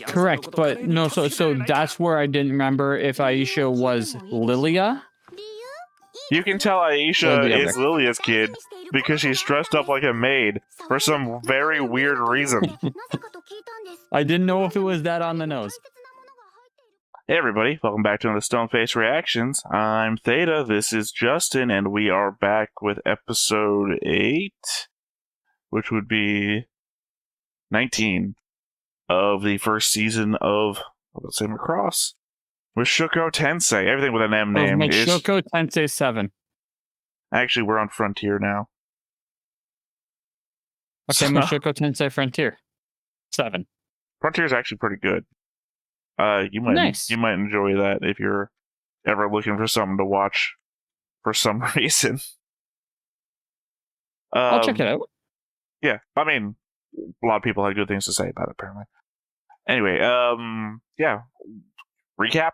Correct, but no, so that's where I didn't remember if Aisha was Lilia. You can tell Aisha is Lilia's kid because she's dressed up like a maid for some very weird reason. I didn't know if it was that on the nose. Hey everybody, welcome back to another Stoneface Reactions. I'm Theta, this is Justin, and we are back with episode 8, which would be 19 of the first season of, let's say, Macross. Mushoku Tensei, everything with an M name is... Mushoku Tensei 7. Actually, we're on Frontier now. Okay, Mushoku Tensei Frontier 7. Frontier is actually pretty good. You might enjoy that if you're ever looking for something to watch for some reason. I'll check it out. Yeah, I mean, a lot of people have good things to say about it, apparently. Anyway, yeah. Recap?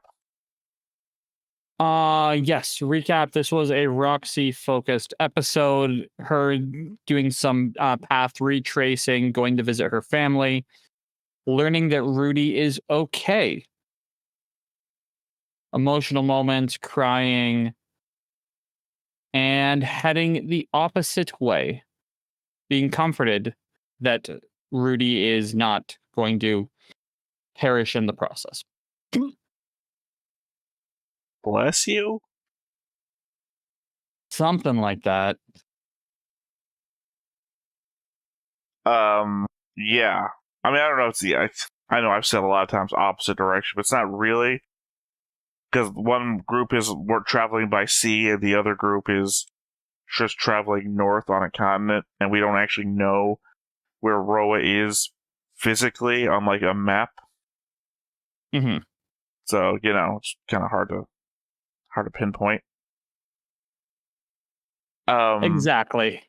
Yes, recap. This was a Roxy-focused episode. Her doing some path retracing, going to visit her family, learning that Rudy is okay. Emotional moments, crying, and heading the opposite way. Being comforted that Rudy is not going to perish in the process. Bless you? Something like that. Yeah. I mean, I don't know if it's I know I've said a lot of times opposite direction, but it's not really. Because one group is traveling by sea, and the other group is just traveling north on a continent, and we don't actually know where Roa is physically on, like, a map. Mm-hmm. So, you know, it's kind of hard to pinpoint. Exactly.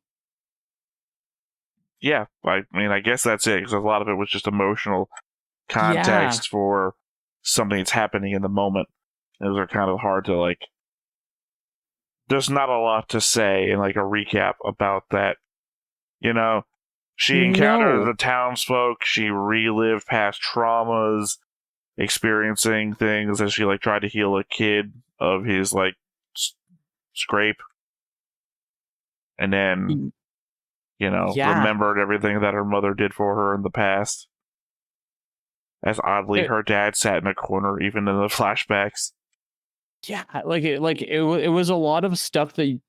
Yeah, I mean, I guess that's it, because a lot of it was just emotional context for something that's happening in the moment. Those are kind of hard to, like... There's not a lot to say in, like, a recap about that. You know, she encountered the townsfolk, she relived past traumas, experiencing things as she, like, tried to heal a kid of his, like, scrape. And then, you know, remembered everything that her mother did for her in the past. As oddly, her dad sat in a corner, even in the flashbacks. Yeah, it was a lot of stuff that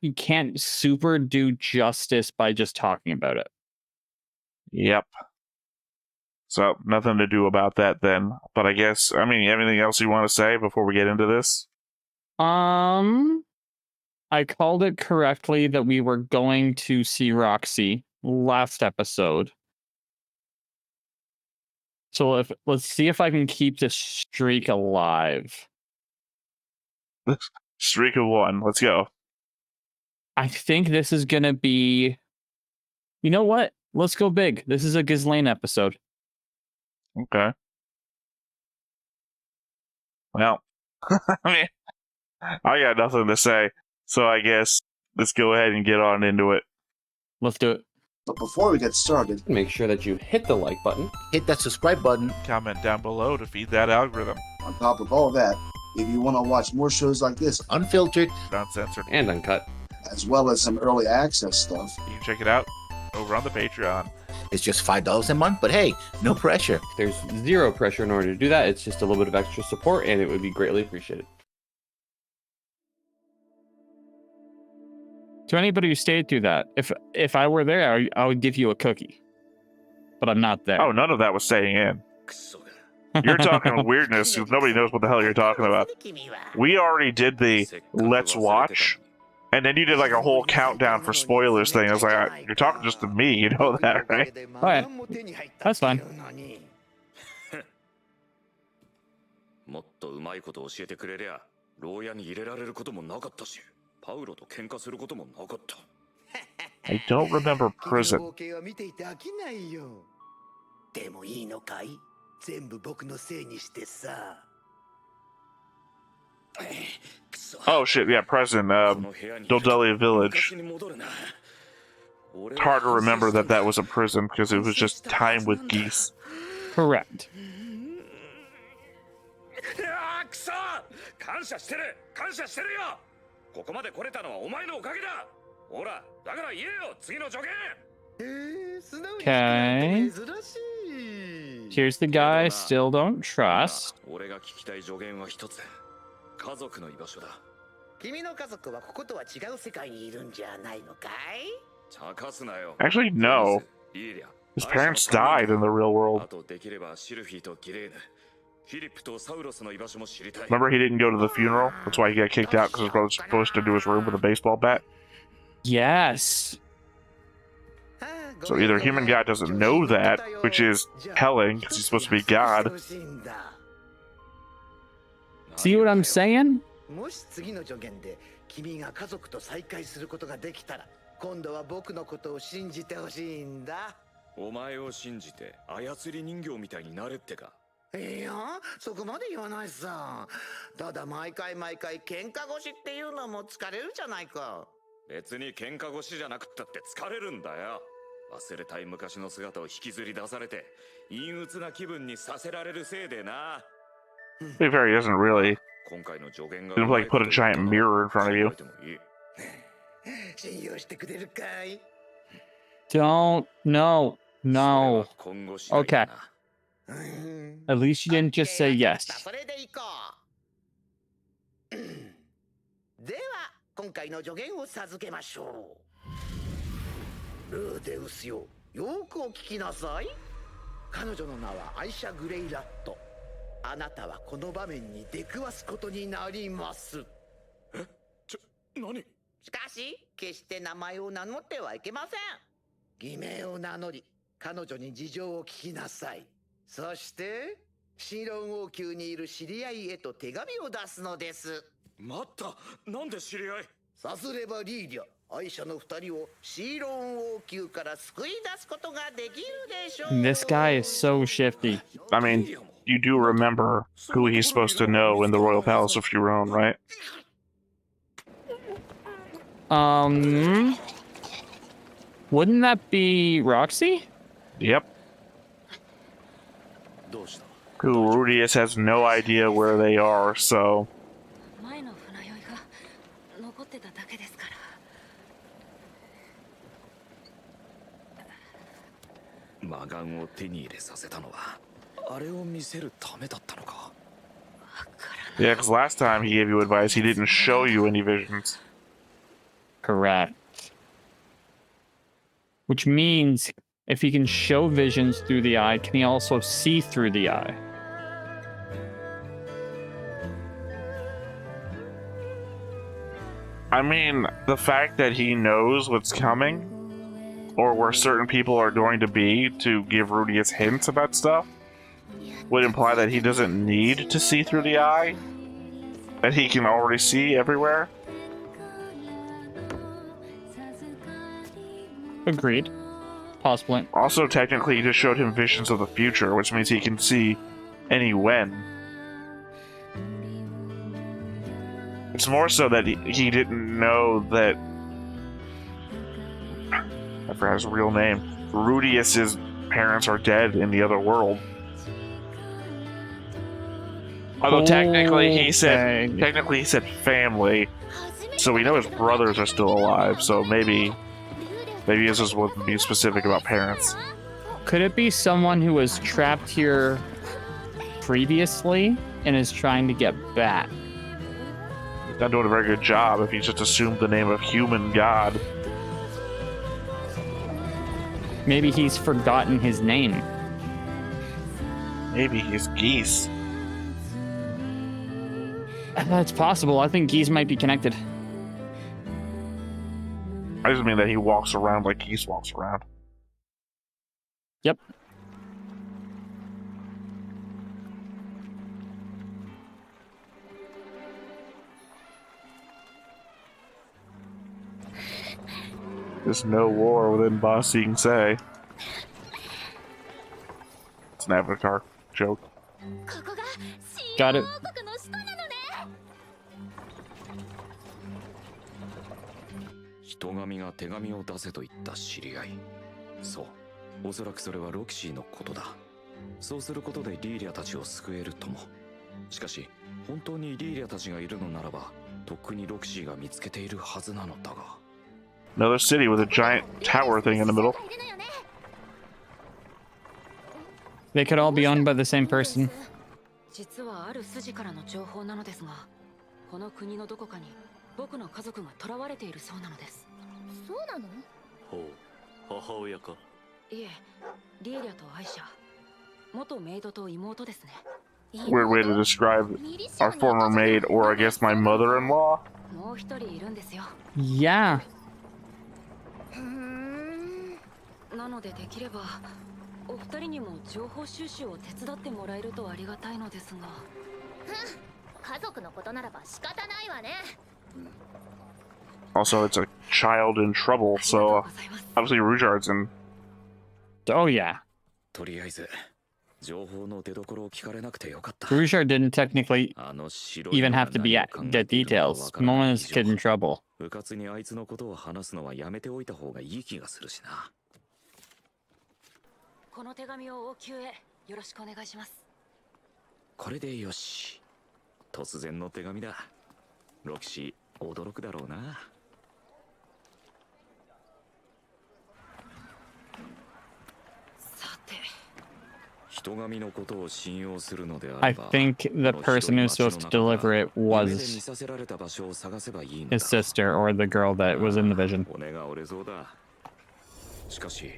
you can't super do justice by just talking about it. Yep. So, nothing to do about that then. But I guess, I mean, anything else you want to say before we get into this? I called it correctly that we were going to see Roxy last episode. So let's see if I can keep this streak alive. Streak of 1. Let's go. I think this is going to be... You know what? Let's go big. This is a Ghislaine episode. Okay. Well, I mean, I got nothing to say, so I guess let's go ahead and get on into it. Let's do it. But before we get started, make sure that you hit the like button, hit that subscribe button, comment down below to feed that algorithm. On top of all that, if you want to watch more shows like this, unfiltered, uncensored, and uncut, as well as some early access stuff, you can check it out over on the Patreon. It's just $5 a month, but hey, no pressure. There's zero pressure in order to do that. It's just a little bit of extra support, and it would be greatly appreciated. To anybody who stayed through that, if I were there, I would give you a cookie. But I'm not there. Oh, none of that was staying in. You're talking weirdness because nobody knows what the hell you're talking about. We already did the let's watch, and then you did like a whole countdown for spoilers thing. I was like, you're talking just to me, you know that, right? Alright, that's fine. I don't remember prison. Oh shit, yeah, prison, Doldelia Village. It's hard to remember that was a prison because it was just time with geese. Correct. くそ感謝してる感謝してるよここまで来れたのはお前のおかげだほらだから言えよ次の助言 Okay. Here's the guy I still don't trust. 俺が聞きたい助言は一つ家族の居場所だ君の家族はこことは違う世界にいるんじゃないのかい 茶化すなよ Actually, no. リーリャ His parents died in the real あ world. とできればシルフィーとギレーヌフィリップとサウロスの居場所も知りたい Remember, he didn't go to the funeral? That's why he got kicked out because his brother's supposed to do his room with a baseball bat. Yes. So either human God doesn't know that, which is telling because he's supposed to be God. See what I'm saying? もし次の助言で君が家族と再会することができたら今度は僕のことを信じてほしいんだお前を信じて操り人形みたいになれってかいやそこまで言わないさただ毎回喧嘩腰っていうのも疲れるじゃないか別に喧嘩腰じゃなくったって疲れるんだよ忘れたい昔の姿を引きずり出されて陰鬱な気分にさせられるせいでな To be fair, he doesn't really. 今回の助言が He didn't like put a giant mirror in front of you. 信用してくれるかい Don't. No. No. 今後次第だな At least you didn't just say yes. それでいこうでは今回の助言を授けましょうルーデウスよよくお聞きなさい彼女の名はアイシャ・グレイラットあなたはこの場面に出くわすことになります何しかし決して名前を名乗ってはいけません偽名を名乗り彼女に事情を聞きなさいそしてシーロン王宮にいる知り合いへと手紙を出すのです待ったなんで知り合いさすればリーリャ愛者の二人をシーロン王宮から救い出すことができるでしょう This guy is so shifty. I mean, you do remember who he's supposed to know in the royal palace of Huron, right? Wouldn't that be Roxy? Yep. どうした Who Rudeus has no idea where they are, so 前の船酔いが残ってただけですから。魔眼を手に入れさせたのはあれを見せるためだったのか yeah, because last time he gave you advice, he didn't show you any visions. Correct. Which means if he can show visions through the eye, can he also see through the eye? I mean, the fact that he knows what's coming, or where certain people are going to be to give Rudeus hints about stuff, would imply that he doesn't need to see through the eye, that he can already see everywhere. Agreed. Possible. Also, technically, he just showed him visions of the future, which means he can see any when. It's more so that he didn't know that... I forgot his real name. Rudeus's parents are dead in the other world. Although technically he said family, so we know his brothers are still alive. So maybe this just wouldn't be specific about parents. Could it be someone who was trapped here previously and is trying to get back? He's not doing a very good job if he just assumed the name of human god. Maybe he's forgotten his name. Maybe he's geese. That's possible. I think geese might be connected. I just mean that he walks around like geese walks around. Yep. There's no war within Ba Sing Se. It's an Avatar joke. Got it. 人神が手紙を出せと言った知り合いそうおそらくそれはロキシーのことだそうすることでリーリャたちを救えるとも。しかし本当にリーリャたちがいるのならば、とっくにロクシーが見つけているはずなのだが。 Another city with a giant tower thing in the middle. They could all be owned by the same person. 実はある筋からの情報なのですが、この国のどこかに僕の家族が囚われているそうなのです。そうなの？ほう、母親か。いえ、リーリャとアイシャ、元メイドと妹ですね。Weird way to describe our former maid, or I guess my mother-in-law. もう一人いるんですよ。Yeah. なのでできればお二人にも情報収集を手伝ってもらえるとありがたいのですが。家族のことならば仕方ないわね。 Also, it's a child in trouble, so obviously Rudyard's in. Oh yeah. とりあえず情報の出所を聞かれなくてよかった。 Rudyard didn't technically あの白 even have to be at the details. The moment is kid in trouble. うかつにあいつのことを話すのはやめておいた方がいい気がするしな。この手紙を王宮へよろしくお願いします。これでよし。突然の手紙だ。ロキシー驚くだろうな。さて、人神のことを信用するのであ I れば、 think the person who's supposed to deliver it 夢で見 was させられた場所を探せばいいのだ。 his sister or the girl that was in the vision. 骨が折れそうだ。しかし、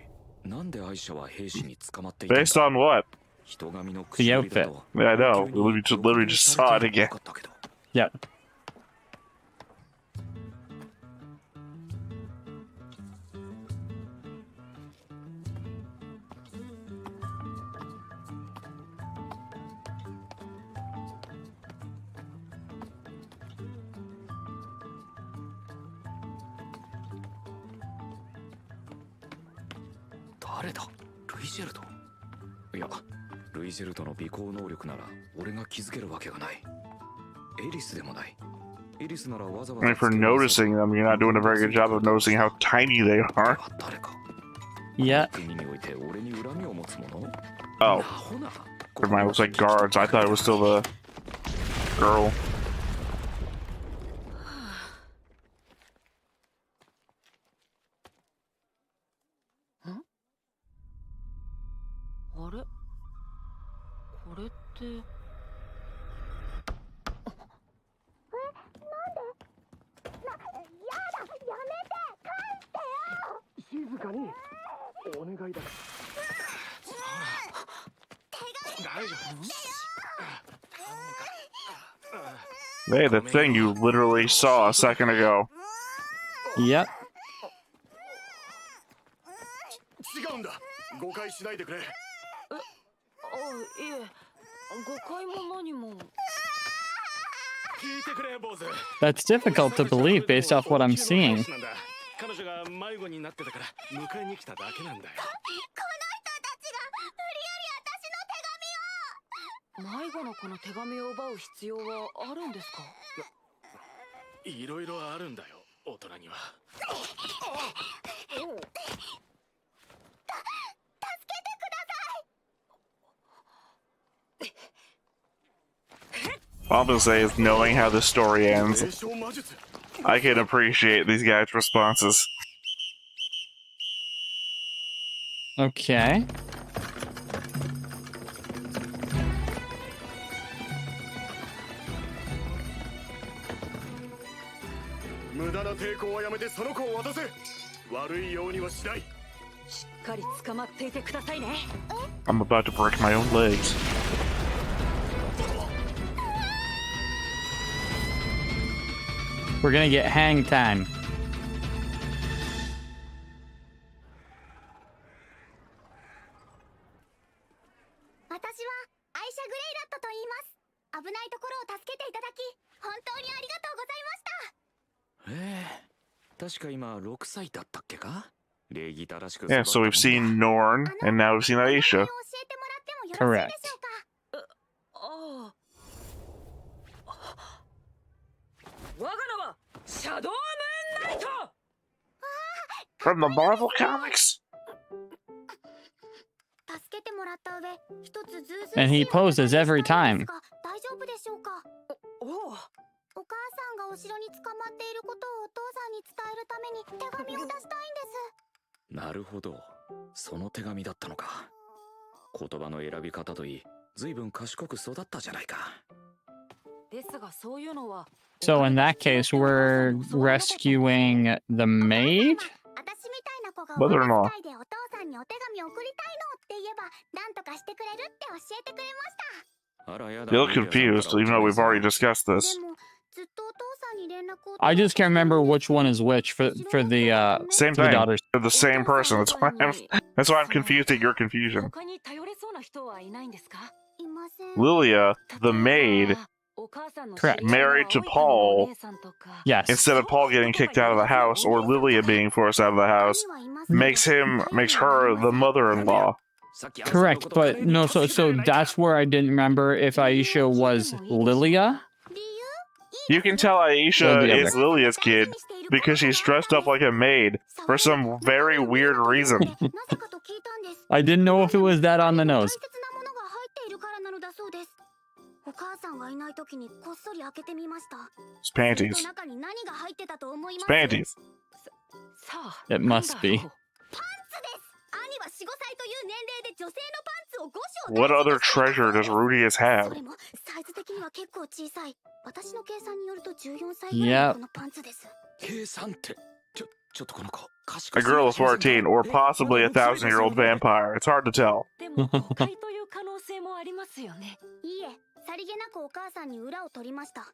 なんでアイシャは兵士に捕まっていたんだ。 Based on what? 人神の The 口だ outfit. と Yeah, I know. We literally just saw it again. Yep.誰だ？ルイジェルト？いや、ルイジェルトの尾行能力なら俺が気づけるわけがない。エリスでもない。エリスならわざわ I ざ mean, for noticing them, you're not doing a very good job of noticing how tiny they are. 誰か。 Yeah. 国において俺に恨みを持つ者？ Oh, ほな。 never mind. It looks like guards. I thought it was still the girl. あれ？これって。Hey, the thing you literally saw a second ago. Yep. 違うんだ。誤解しないでくれ。いえ、誤解も何も。聞いてくれ、坊主。 That's difficult to believe based off what I'm seeing. 彼女が迷子になってたから迎えに来ただけなんだよ。迷子の子の手紙を奪う必要はあるんですか？いろいろあるんだよ、大人には。 All I'm gonna say is, knowing how the story ends, I can appreciate these guys' responses. Okay. 無駄な抵抗はやめてその子を渡せ。悪いようにはしない。しっかり捕まっていてくださいね。 I'm about to break my own legs. We're gonna get hang time. 私はアイシャ・グレイラットと言います。危ないところを助けていただき本当にありがとうございました。確か今6歳だったっけか。礼儀正しく。 Yeah, so we've seen Norn, and now we've seen Aisha. 教えてもらってもよろしいでしょうか。ああ。我が名はシャドウムーンナイト。 From the Marvel comics? 助けてもらった上、一 And he poses every time. 大丈夫でしょうか。お母さんがお城に捕まっていることをお父さんに伝えるために手紙を出したいんです。なるほど、その手紙だったのか。言葉の選び方といい、随分賢く育ったじゃないか。ですがそういうのは。So in that case, we're rescuing the maid? 私みたいな子が Mother-in-law. おでお父さんにお手紙送りたいのって言えば何とかしてくれるって教えてくれました。あらやだ。 You look confused, even though we've already discussed this. でもずっとお父さんに連絡を I just can't remember which one is which for the Same for the thing. daughters. They're the same person. That's why I'm confused at your confusion. 他に頼れそうな人はいないんですか？いません。 Lilia, the maid, Correct. married to Paul, Yes. instead of Paul getting kicked out of the house or Lilia being forced out of the house, makes her the mother-in-law. Correct, but no, so that's where I didn't remember if Aisha was Lilia. You can tell Aisha is Lilia's kid because she's dressed up like a maid for some very weird reason. I didn't know if it was that on the nose. お母さんがいない時にこっそり開けてみました。 It's panties. 中に何が入ってたと思いま It's す？ panties. It must be. パンツです。兄は4、5歳という年齢で女性のパンツを5章 What other treasure does Rudeus そ have? れもサイズ的には結構小さい。私の計算によると14歳 Yep. ぐらいのこのパンツです。計算ってちょっとこの子 A girl of 14, or possibly a 1,000-year-old vampire. It's hard to tell. でも誤解という可能性もありますよね。いいえ、さりげなくお母さんに裏を取りました。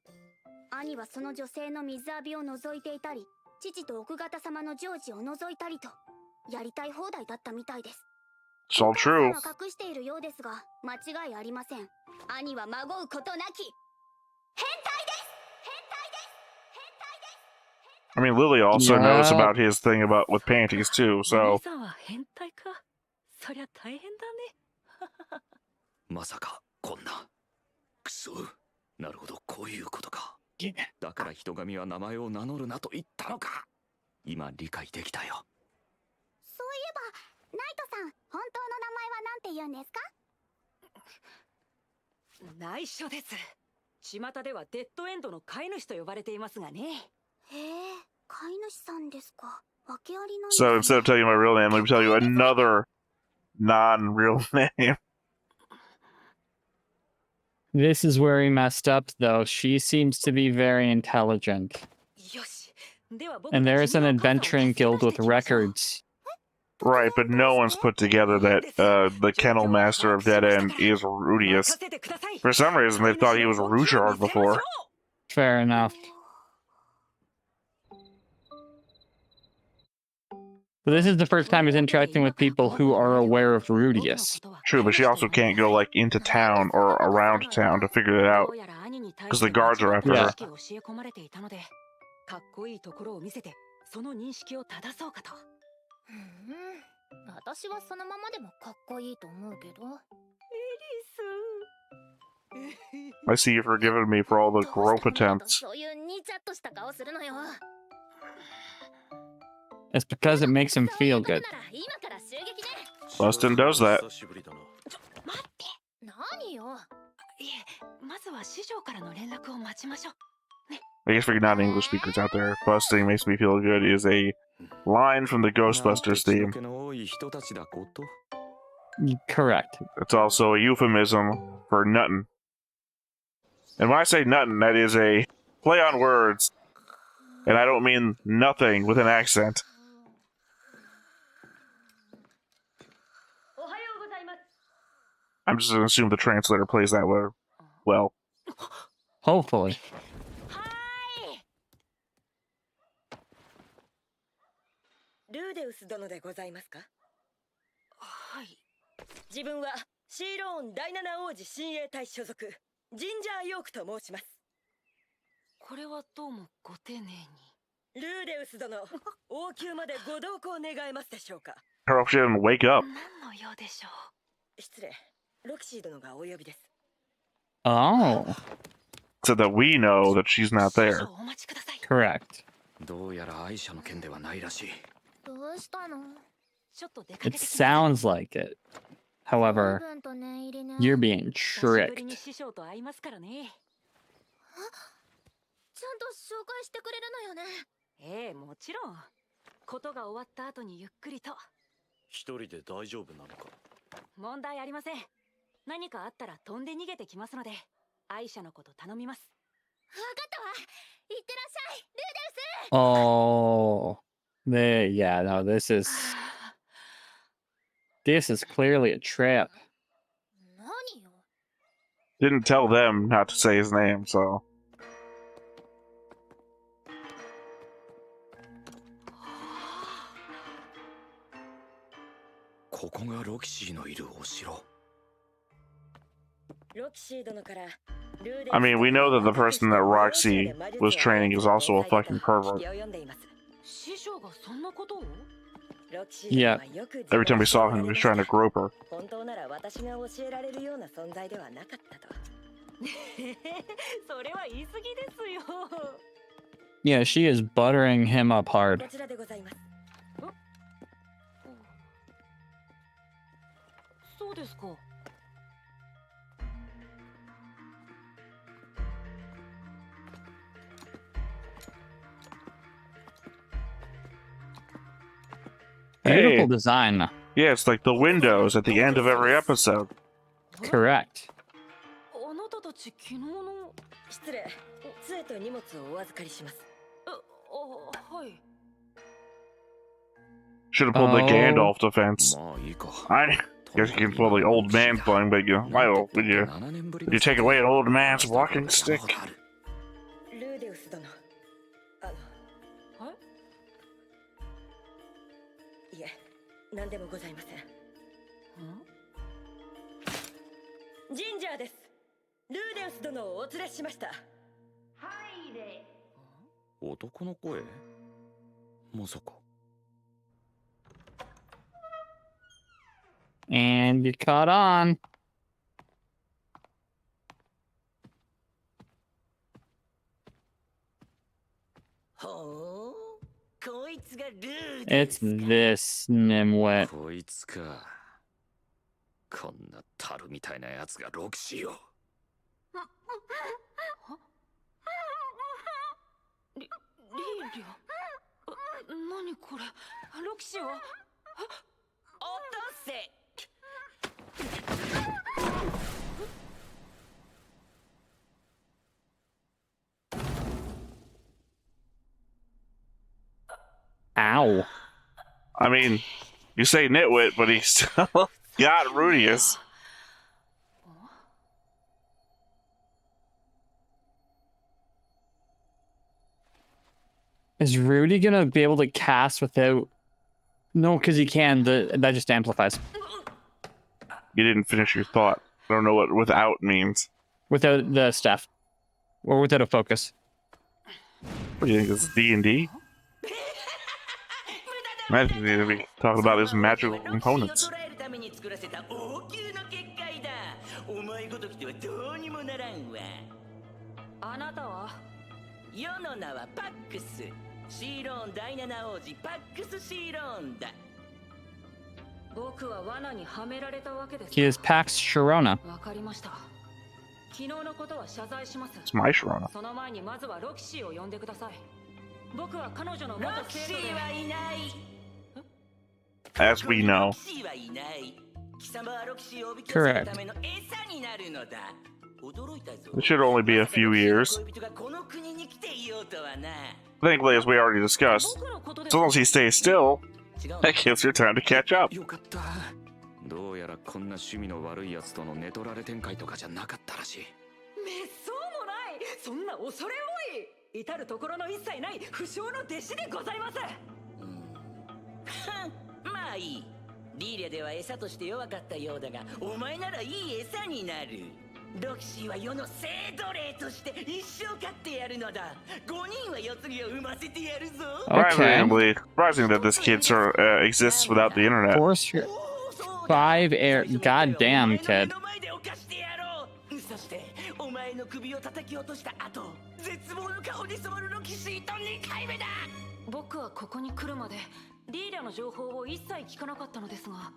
兄はその女性の水浴びを覗いていたり、父と奥方様のジョージを覗いたりと、やりたい放題だったみたいです。 It's all お母さ true. んは隠しているようですが、間違いありません。兄はまごうことなき変態です。変態です。変態です。 I mean, Lily also Yeah. knows about his thing about with panties too, お so 姉さんは変態か。そりゃ大変だね。まさかこんな。くそ。なるほど、こういうことか。だから人神は名前を名乗るなと言ったのか。今理解できたよ。そういえば、ナイトさん、本当の名前は何て言うんですか？内緒です。巷ではデッドエンドの飼い主と呼ばれていますがね。へえ、飼い主さんですか。訳ありなん so です instead ね。 of telling you my real name, let me tell you another non-real name. This is where he messed up, though. She seems to be very intelligent. よし。では僕 And た there ち is an 君のお母さんを adventuring 助け guild 出 with してきましょう。 records. Right, but no one's put together that the kennel master of Dead End is Rudeus. 任せてください。 For some reason, they thought he was Ruchard before. Fair enough. But this is the first time he's interacting with people who are aware of Rudeus. True, but she also can't go like into town or around town to figure it out. 'cause the guards are after her. 教え込まれていたので、かっこいいところを見せて、その認識を正そうかと。私はそのままでもかっこいいと思うけど。 I see you've forgiven me for all the grope attempts. そういうにちゃっとした顔するのよ。 It's because it makes him feel good. 今から襲撃ね。 Bustin does that. 待って。何よ。いえ、まずは師匠からの連絡を待ちましょう。 I guess for non-English speakers out there, busting makes me feel good is a line from the Ghostbusters theme. 血の気の多い人たちだこと。 Correct. It's also a euphemism for nuttin'. And when I say nuttin', that is a play on words. And I don't mean nothing with an accent. I'm just gonna assume the translator plays that way well. Hopefully. ルーデウス殿でございますか？はい。自分はシーローン第七王子親衛隊所属ジンジャーヨークと申します。これはどうもご丁寧に。ルーデウス殿、王宮までご同行願えますでしょうか？ I hope she didn't wake up. 何の用でしょう。失礼、ロキシー殿がお呼びです。 Oh, So that we know that she's not 少 there. 々お待ちください。 correct. どうやら愛者の件ではないらしい。どうしたの？ちょっと出かけ It てきます。 sounds like it. However, you're being 久しぶりに tricked. 師匠と会いますからね。ちゃんと紹介してくれるのよね。ええ、もちろん。ことが終わった後にゆっくりと。一人で大丈夫なのか。問題ありません。何かあったら飛んで逃げてきますので、アイシャのこと頼みます。わかったわ。いってらっしゃい、ルーデウス。 Oh, yeah, no, this is clearly a trap. 何よ。 Didn't tell them not to say his name, so. ここがロキシーのいるお城。ロキシー殿から I mean, we know that the person that Roxy was training is also a fucking pervert. 師匠がそんなことを？ Yeah. Every time we saw him, he was trying to grope her. 本当なら私が教えられるような存在ではなかったと。それは言い過ぎですよ。 Yeah, she is buttering him up こ hard. ちらでございます。そうですか。Beautiful Hey. design. Yeah, it's like the windows at the end of every episode. Correct. あなたたち昨日の。失礼。杖と荷物をお預かりします。はい。 Should have pulled the Oh. Gandalf defense. まあいいか。 I guess you can pull the old man thing, but you might would you take away an old man's walking stick? ルーデウス殿。いえ、何でもございません。ジンジャーです。ルーデウス殿をお連れしました。はいで。男の声？まさか。 And you caught on. ほう、こいつがルー It's this nimwit. こいつか。こんな樽みたいなやつがロキシーを。リーリア。何これ。ロキシは。落とせ。 Ow. I mean, you say nitwit, but he still got rudeus. Is Rudy gonna be able to cast without? No, because he can. That just amplifies. You didn't finish your thought. I don't know what without means. Without the staff. Or without a focus. What do you think? This is D&D? Imagine they be talking about his magical components. あなたは？世の名はパックス。シーローン第七王子パックス・シーローンだ。僕は罠にはめられたわけです。 He is Pax Sharona. わかりました。昨日のことは謝罪します。 It's my Sharona. その前にまずはロキシーを呼んでください。僕は彼女のロ元キシ生徒で。ーはいない。 As we know. ロキシーはいない。貴様はロキシーをおびき寄せるための餌になるのだ。驚いたぞ。 It should only be a few years. 恋人がこの国に来ていようとはな。 Thankfully, as we already discussed, 僕のことで as。long as he stays still, 違う that gives her time to catch up. よかった。どうやらこんな趣味の悪いやつとの寝取られ展開とかじゃなかったらしい。めっそうもない。そんな恐れ多い。至るところの一切ない不肖の弟子でございます。まあいい。リーレでは餌として弱かったようだが、お前ならいい餌になる。ロキシーは世の生奴隷として一生飼ってやるのだ。5人は世継ぎを産ませてやるぞ。 Surprisingly, surprising that this kid exists without the internet. Force your 5 air. Goddamn, kid. そしてお前の首を叩き落とした後、絶望の顔に染まるロキシーと2回目だ。僕はここに来るまでリーダーの情報を一切聞かなかったのですが、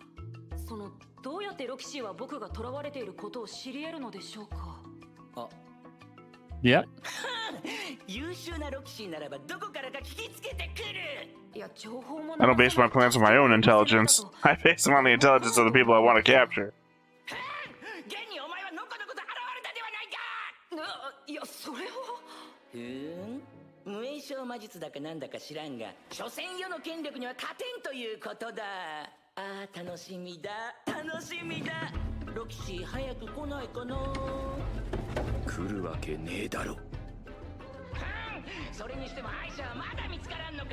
そのどうやってロキシーは僕が囚われていることを知り得るのでしょうか。Yep. 優秀なロキシーならばどこからか聞きつけてくる。いや情報も I don't base my plans on my own intelligence. I base them on the intelligence of the people I want to capture. 現にお前はのこのこと現れたではないか。いやそれは。無影小魔術だかなんだか知らんが、所詮世の権力には勝てんということだ。ああ楽しみだ楽しみだ。ロキシー早く来ないかな。来るわけねえだろ。それにしても敗者はまだ見つからんのか。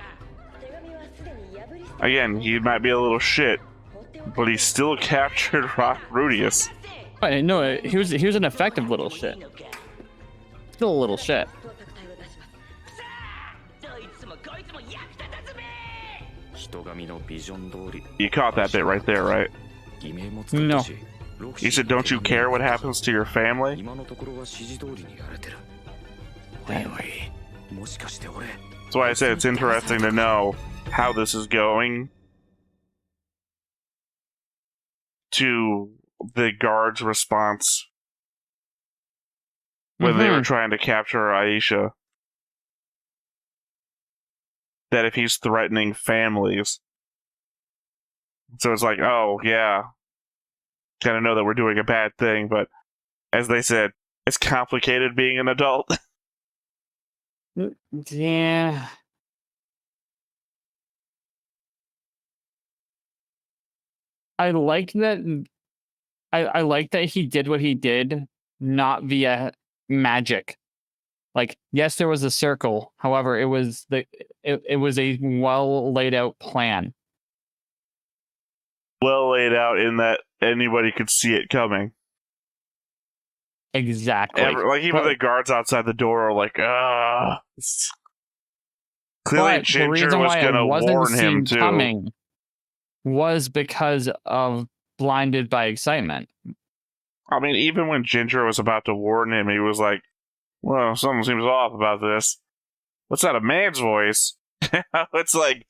Again, he might be a little shit, but he still captured Rudeus. No, he was an effective little shit. Still a little shit. You caught that bit right there, right? No. He said, don't you care what happens to your family? That's why I said it's interesting to know how this is going to the guard's response when they were trying to capture Aisha. That if he's threatening families. So it's like, oh, yeah. Kind of know that we're doing a bad thing, but as they said, it's complicated being an adult. Yeah. I like that. I like that he did what he did, not via magic. Like, yes, there was a circle. However, it was a well laid out plan. Well laid out in that anybody could see it coming. Exactly. Like even the guards outside the door are like, ah. Clearly, Ginger was going to warn him too. Coming was because of blinded by excitement. I mean, even when Ginger was about to warn him, he was like, well, something seems off about this. What's that, a man's voice? It's like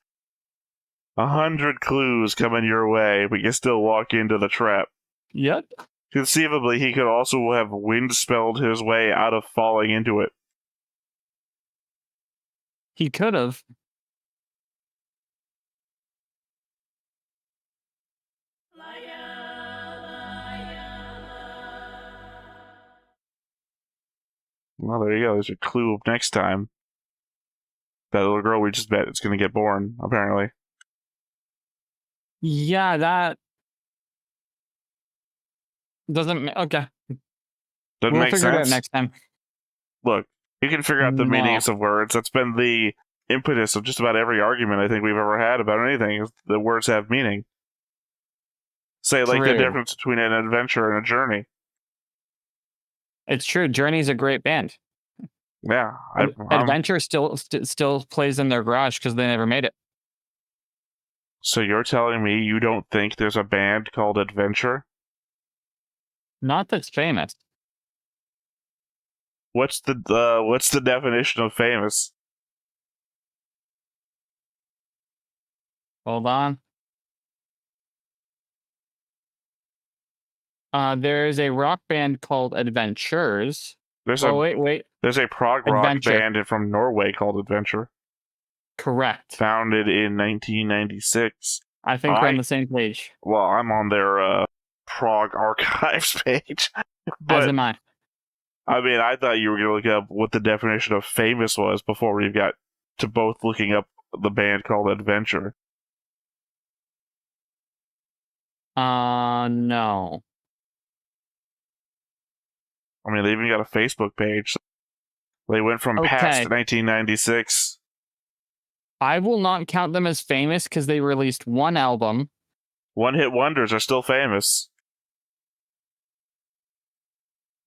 100 clues coming your way, but you still walk into the trap. Yep. Conceivably, he could also have wind-spelled his way out of falling into it. He could have. Well, there you go. There's a clue next time. That little girl we just bet is going to get born, apparently. Yeah, that doesn't... Okay. Doesn't make figure sense. it out next time. Look, you can figure out the meanings of words. That's been the impetus of just about every argument I think we've ever had about anything, is that words have meaning. Say, like, the difference between an adventure and a journey. It's true. Journey's a great band. Yeah. Adventure still plays in their garage because they never made it. So you're telling me you don't think there's a band called Adventure? Not that's famous. What's the definition of famous? Hold on. There's a rock band called Adventures. Wait. There's a prog rock band from Norway called Adventure. Correct. Founded in 1996. I think we're on the same page. Well, I'm on their prog archives page. But, as am I. I mean, I thought you were going to look up what the definition of famous was before we got to both looking up the band called Adventure. No. I mean, they even got a Facebook page. They went from past 1996. I will not count them as famous because they released one album. One-hit wonders are still famous.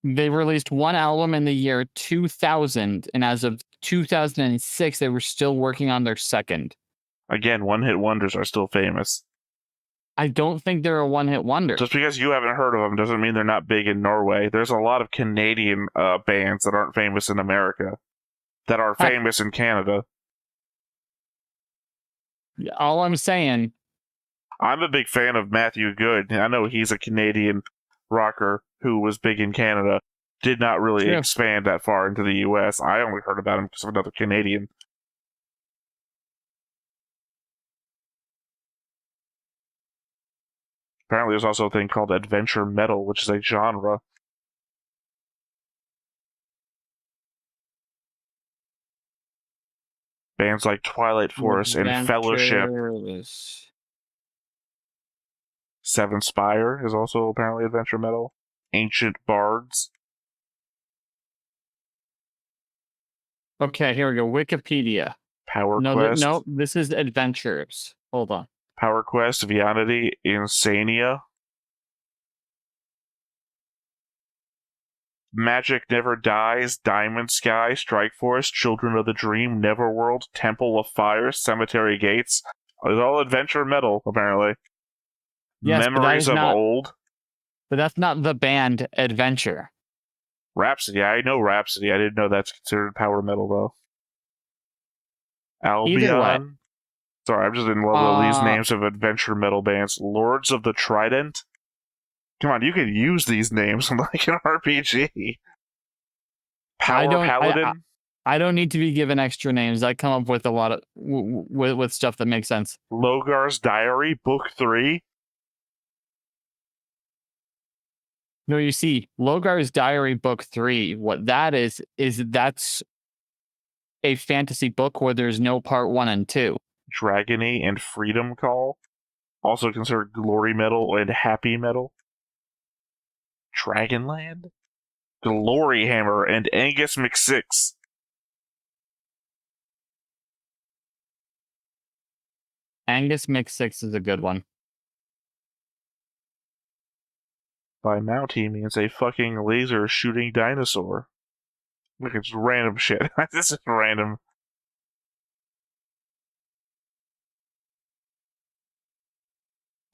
They released one album in the year 2000, and as of 2006, they were still working on their second. Again, one-hit wonders are still famous. I don't think they're a one-hit wonder. Just because you haven't heard of them doesn't mean they're not big in Norway. There's a lot of Canadian bands that aren't famous in America, that are famous in Canada. All I'm saying... I'm a big fan of Matthew Good. I know he's a Canadian rocker who was big in Canada. Did not really expand that far into the U.S. I only heard about him because of another Canadian. Apparently, there's also a thing called adventure metal, which is a genre. Bands like Twilight Forest and Fellowship. Seven Spire is also apparently adventure metal. Ancient Bards. Okay, here we go. Wikipedia. Power Quest. No, this is adventures. Hold on. Power Quest, Vianity, Insania. Magic Never Dies, Diamond Sky, Strike Force, Children of the Dream, Neverworld, Temple of Fire, Cemetery Gates. It's all adventure metal, apparently. Yes, Memories of Old. But that's not the band Adventure. Rhapsody. I know Rhapsody. I didn't know that's considered power metal, though. Albion. Sorry, I'm just in love with these names of adventure metal bands. Lords of the Trident. Come on, you can use these names like an RPG. Power Paladin. I don't need to be given extra names. I come up with a lot of with stuff that makes sense. Logar's Diary, Book 3. No, you see, Logar's Diary Book 3, what that is that's a fantasy book where there's no part 1 and 2. Dragony and Freedom Call. Also considered glory metal and happy metal. Dragonland. Glory Hammer and Angus McSix. Angus McSix is a good one. By mount, he means a fucking laser shooting dinosaur. Look, it's random shit. This is random.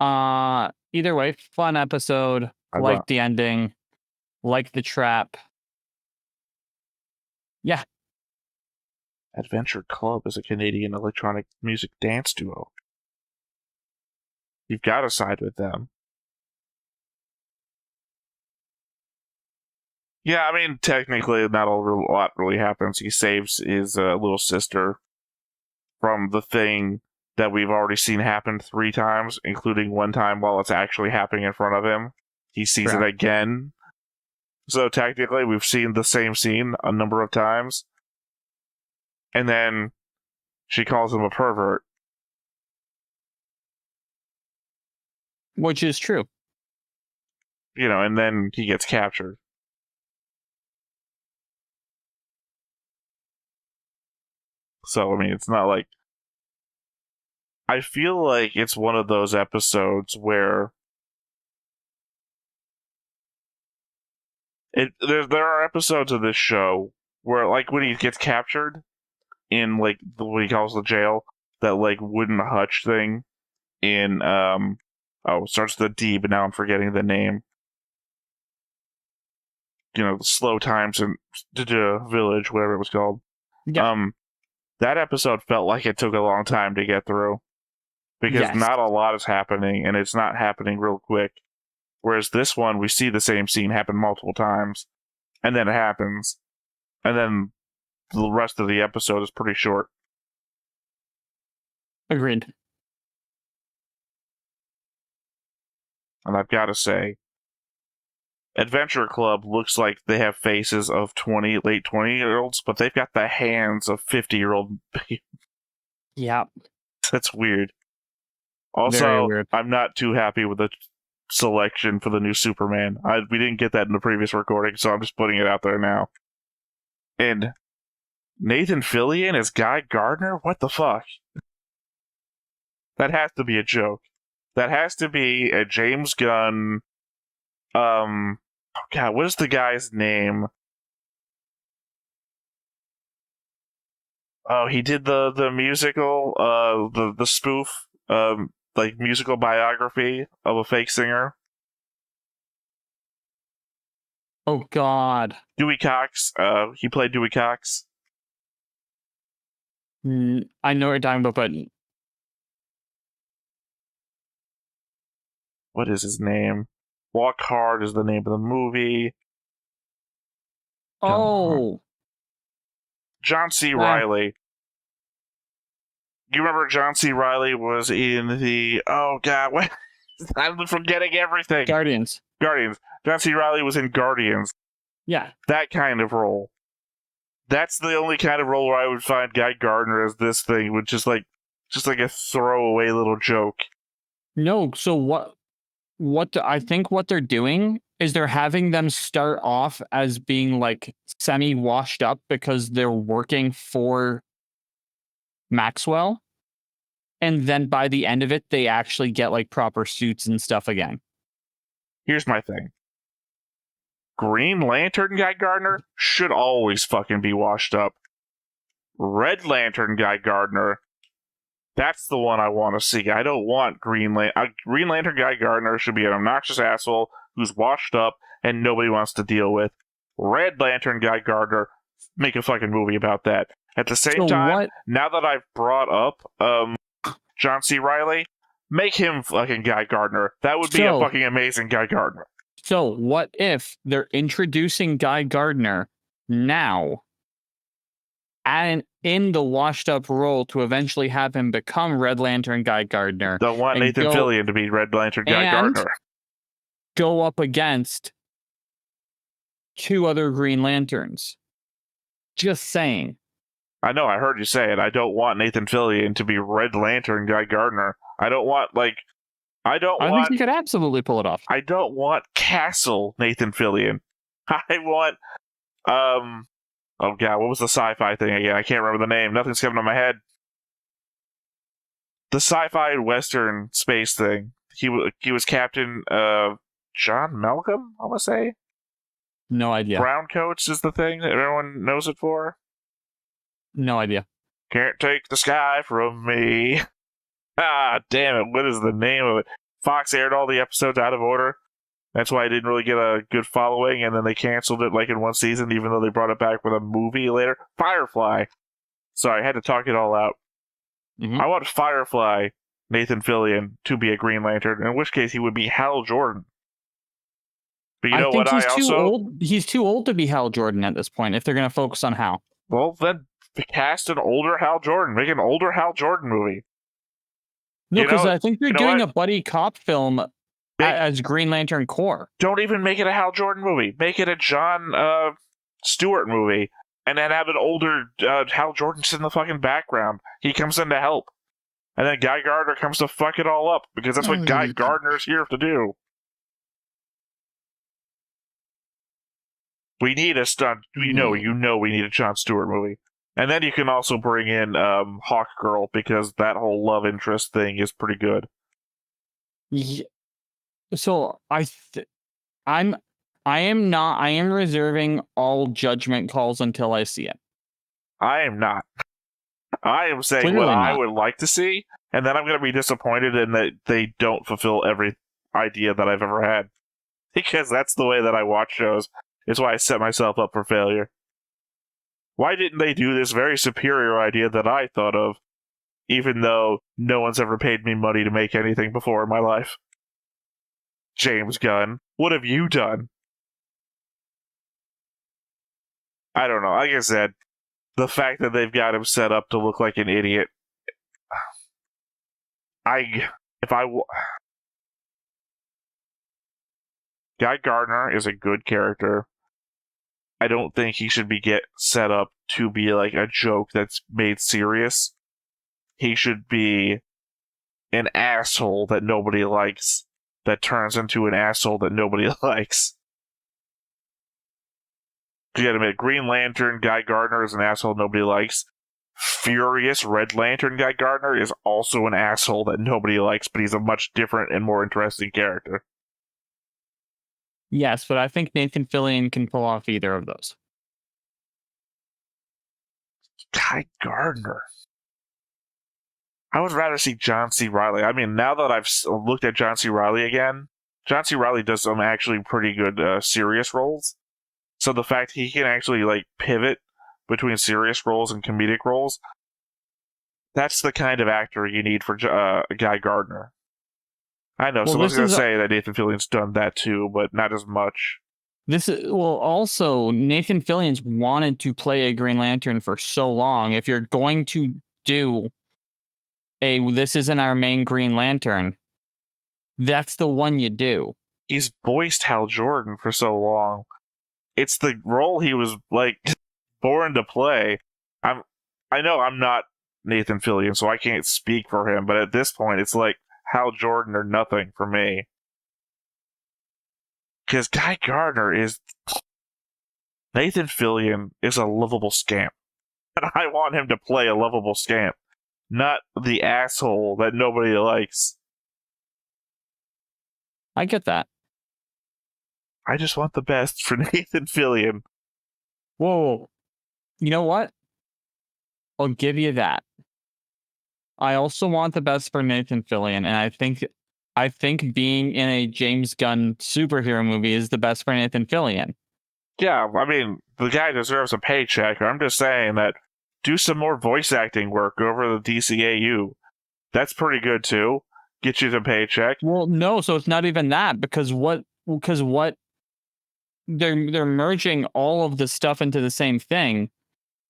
Either way, fun episode. Like the ending. Like the trap. Yeah. Adventure Club is a Canadian electronic music dance duo. You've got to side with them. Yeah, I mean, technically, not a lot really happens. He saves his little sister from the thing that we've already seen happen 3 times, including one time while it's actually happening in front of him. He sees it again. So technically, we've seen the same scene a number of times. And then she calls him a pervert. Which is true. You know, and then he gets captured. So, I mean, it's not like... I feel like it's one of those episodes where... There are episodes of this show where, like, when he gets captured in, like, what he calls the jail, that, like, wooden hutch thing in, starts with a D, but now I'm forgetting the name. You know, the Slow Times in Village, whatever it was called. Yeah. That episode felt like it took a long time to get through. Because not a lot is happening, and it's not happening real quick. Whereas this one, we see the same scene happen multiple times, and then it happens. And then the rest of the episode is pretty short. Agreed. And I've got to say, Adventure Club looks like they have faces of late 20-year-olds, but they've got the hands of 50-year-old. Yeah. That's weird. Also, weird. I'm not too happy with the selection for the new Superman. We didn't get that in the previous recording, so I'm just putting it out there now. And Nathan Fillion as Guy Gardner? What the fuck? That has to be a joke. That has to be a James Gunn... God, what is the guy's name? Oh, he did the musical, the spoof, like musical biography of a fake singer. Oh God. Dewey Cox. He played Dewey Cox. I know what you're talking about, but what is his name? Walk Hard is the name of the movie. Oh, John C. Reilly. You remember John C. Reilly was in the... Oh, God, what? I'm forgetting everything. Guardians. John C. Reilly was in Guardians. Yeah. That kind of role. That's the only kind of role where I would find Guy Gardner as this thing, which is like a throwaway little joke. No, so I think what they're doing is they're having them start off as being like semi-washed up because they're working for Maxwell. And then by the end of it, they actually get like proper suits and stuff again. Here's my thing. Green Lantern Guy Gardner should always fucking be washed up. Red Lantern Guy Gardner, that's the one I want to see. I don't want Green Lantern Guy Gardner should be an obnoxious asshole who's washed up and nobody wants to deal with. Red Lantern Guy Gardner, make a fucking movie about that. At the same time, now that I've brought up John C. Reilly, make him fucking Guy Gardner. That would be a fucking amazing Guy Gardner. So what if they're introducing Guy Gardner now and in the washed up role to eventually have him become Red Lantern Guy Gardner? Don't want Nathan Fillion to be Red Lantern Guy Gardner. Go up against 2 other Green Lanterns. Just saying. I know, I heard you say it. I don't want Nathan Fillion to be Red Lantern Guy Gardner. I think you could absolutely pull it off. I don't want Castle Nathan Fillion. I want, oh god, what was the sci-fi thing again? I can't remember the name. Nothing's coming to my head. The sci-fi western space thing. He was Captain, John Malcolm, I want to say? No idea. Brown coats is the thing that everyone knows it for? No idea. Can't take the sky from me. Ah, damn it. What is the name of it? Fox aired all the episodes out of order. That's why I didn't really get a good following, and then they canceled it like in one season, even though they brought it back with a movie later. Firefly. Sorry, I had to talk it all out. Mm-hmm. I want Firefly, Nathan Fillion, to be a Green Lantern, in which case he would be Hal Jordan. But you know what? He's too old to be Hal Jordan at this point, if they're going to focus on Hal. Well, then cast an older Hal Jordan. Make an older Hal Jordan movie. No, because I think they're doing a buddy cop film as Green Lantern Corps. Don't even make it a Hal Jordan movie. Make it a John Stewart movie. And then have an older Hal Jordan sit in the fucking background. He comes in to help. And then Guy Gardner comes to fuck it all up. Because that's what Guy Gardner's here to do. We need a stunt. We know we need a Jon Stewart movie. And then you can also bring in Hawk Girl, because that whole love interest thing is pretty good. Yeah. So I am reserving all judgment calls until I see it. I am not. I am saying Clearly what not. I would like to see, and then I'm going to be disappointed in that they don't fulfill every idea that I've ever had. Because that's the way that I watch shows. It's why I set myself up for failure. Why didn't they do this very superior idea that I thought of, even though no one's ever paid me money to make anything before in my life? James Gunn, what have you done? I don't know. Like I said, the fact that they've got him set up to look like an idiot. Guy Gardner is a good character. I don't think he should be set up to be like a joke that's made serious. He should be an asshole that nobody likes, that turns into an asshole that nobody likes. You gotta admit, Green Lantern Guy Gardner is an asshole nobody likes. Furious Red Lantern Guy Gardner is also an asshole that nobody likes, but he's a much different and more interesting character. Yes, but I think Nathan Fillion can pull off either of those. Guy Gardner. I would rather see John C. Reilly. I mean, now that I've looked at John C. Reilly again, John C. Reilly does some actually pretty good serious roles. So the fact he can actually like pivot between serious roles and comedic roles, that's the kind of actor you need for Guy Gardner. I know. Well, So I was this going to is- say that Nathan Fillion's done that too, but not as much. Also Nathan Fillion's wanted to play a Green Lantern for so long. If you're going to do this isn't our main Green Lantern, that's the one you do. He's voiced Hal Jordan for so long. It's the role he was like born to play. I know I'm not Nathan Fillion, so I can't speak for him, but at this point it's like Hal Jordan or nothing for me. Because Guy Gardner is... Nathan Fillion is a lovable scamp. And I want him to play a lovable scamp, not the asshole that nobody likes. I get that. I just want the best for Nathan Fillion. Whoa. You know what? I'll give you that. I also want the best for Nathan Fillion, and I think being in a James Gunn superhero movie is the best for Nathan Fillion. Yeah, I mean, the guy deserves a paycheck. I'm just saying that do some more voice acting work over the DCAU. That's pretty good too. Get you the paycheck. Well, no, so it's not even that because what they're merging all of the stuff into the same thing,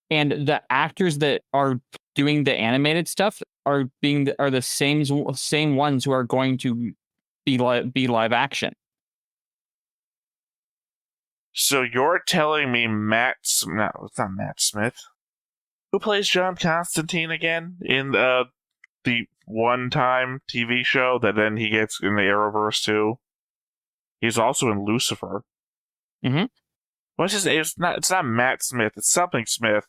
and the actors that are doing the animated stuff are the same ones who are going to be live action. So you're telling me no, it's not Matt Smith. Who plays John Constantine again in the one-time TV show that then he gets in the Arrowverse too? He's also in Lucifer. Mm-hmm. What's his name? It's not Matt Smith. It's something Smith.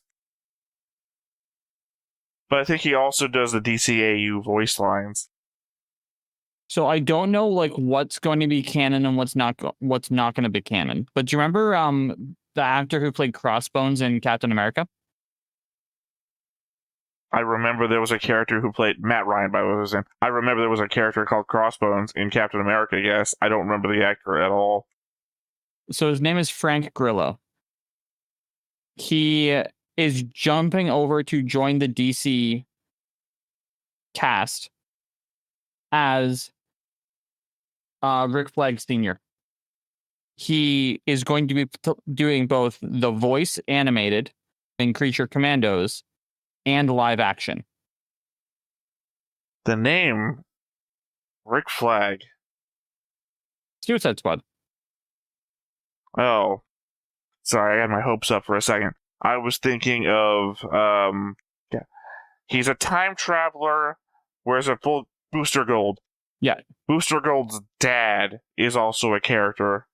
But I think he also does the DCAU voice lines. So I don't know like what's going to be canon and what's not going to be canon. But do you remember the actor who played Crossbones in Captain America? I remember there was a character who played Matt Ryan, by the way, was in. I remember there was a character called Crossbones in Captain America. Yes, I don't remember the actor at all. So his name is Frank Grillo. He is jumping over to join the DC cast as Rick Flag Sr. He is going to be doing both the voice animated in Creature Commandos and live action. The name Rick Flag. Suicide Squad. Oh, sorry, I had my hopes up for a second. I was thinking of yeah, he's a time traveler, wears a full Booster Gold. Yeah, Booster Gold's dad is also a character.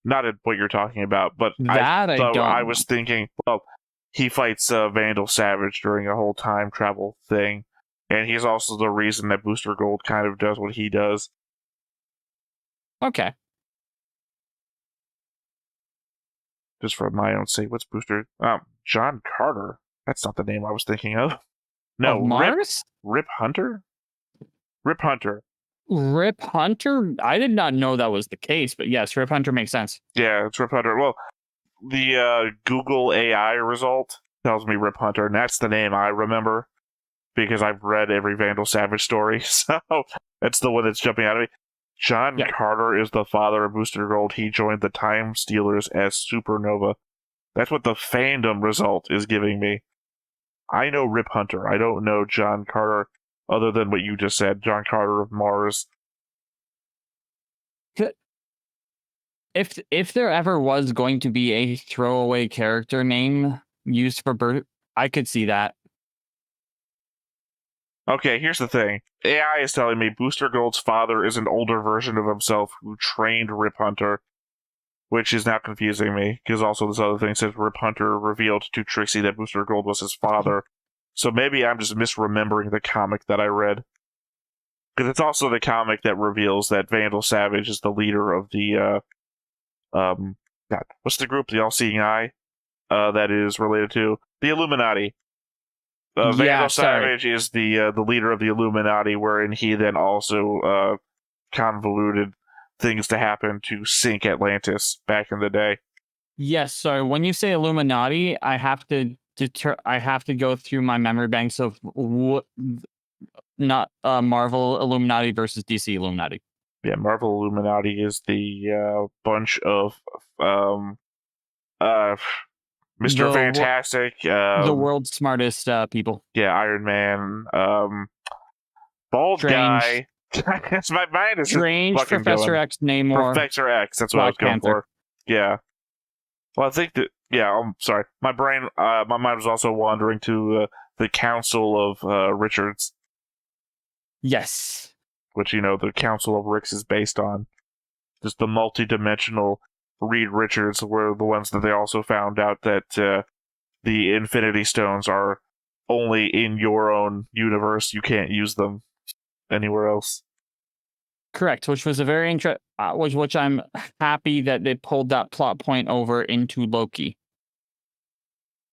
Not what you're talking about, but I was thinking, well, he fights Vandal Savage during a whole time travel thing, and he's also the reason that Booster Gold kind of does what he does. Okay. Just for my own sake, what's Booster? John Carter. That's not the name I was thinking of. No, of Mars? Rip Hunter? Rip Hunter. Rip Hunter? I did not know that was the case, but yes, Rip Hunter makes sense. Yeah, it's Rip Hunter. Well, the Google AI result tells me Rip Hunter, and that's the name I remember because I've read every Vandal Savage story, so that's the one that's jumping out of me. John Carter is the father of Booster Gold. He joined the Time Stealers as Supernova. That's what the fandom result is giving me. I know Rip Hunter. I don't know John Carter, other than what you just said, John Carter of Mars. If there ever was going to be a throwaway character name used for birth, I could see that. Okay, here's the thing. AI is telling me Booster Gold's father is an older version of himself who trained Rip Hunter, which is now confusing me, because also this other thing says Rip Hunter revealed to Trixie that Booster Gold was his father. So maybe I'm just misremembering the comic that I read. Because it's also the comic that reveals that Vandal Savage is the leader of the, God, what's the group? The All-Seeing Eye? That is related to? The Illuminati. Vandal Savage is the leader of the Illuminati, wherein he then also convoluted things to happen to sink Atlantis back in the day. Yes, so when you say Illuminati, I have to go through my memory banks of not Marvel Illuminati versus DC Illuminati. Yeah, Marvel Illuminati is the bunch of Mr. Fantastic, the world's smartest people. Yeah, Iron Man, bald Strange. guy. My mind is Strange, fucking Professor going. X, Namor, Professor X. That's what I was Black going Panther. for. Yeah. Well, I think that. Yeah, I'm sorry. My brain, my mind was also wandering to the Council of Richards. Yes. Which, the Council of Ricks is based on. Just the multi-dimensional Reed Richards were the ones that they also found out that the Infinity Stones are only in your own universe. You can't use them anywhere else. Correct, which was a very which I'm happy that they pulled that plot point over into Loki.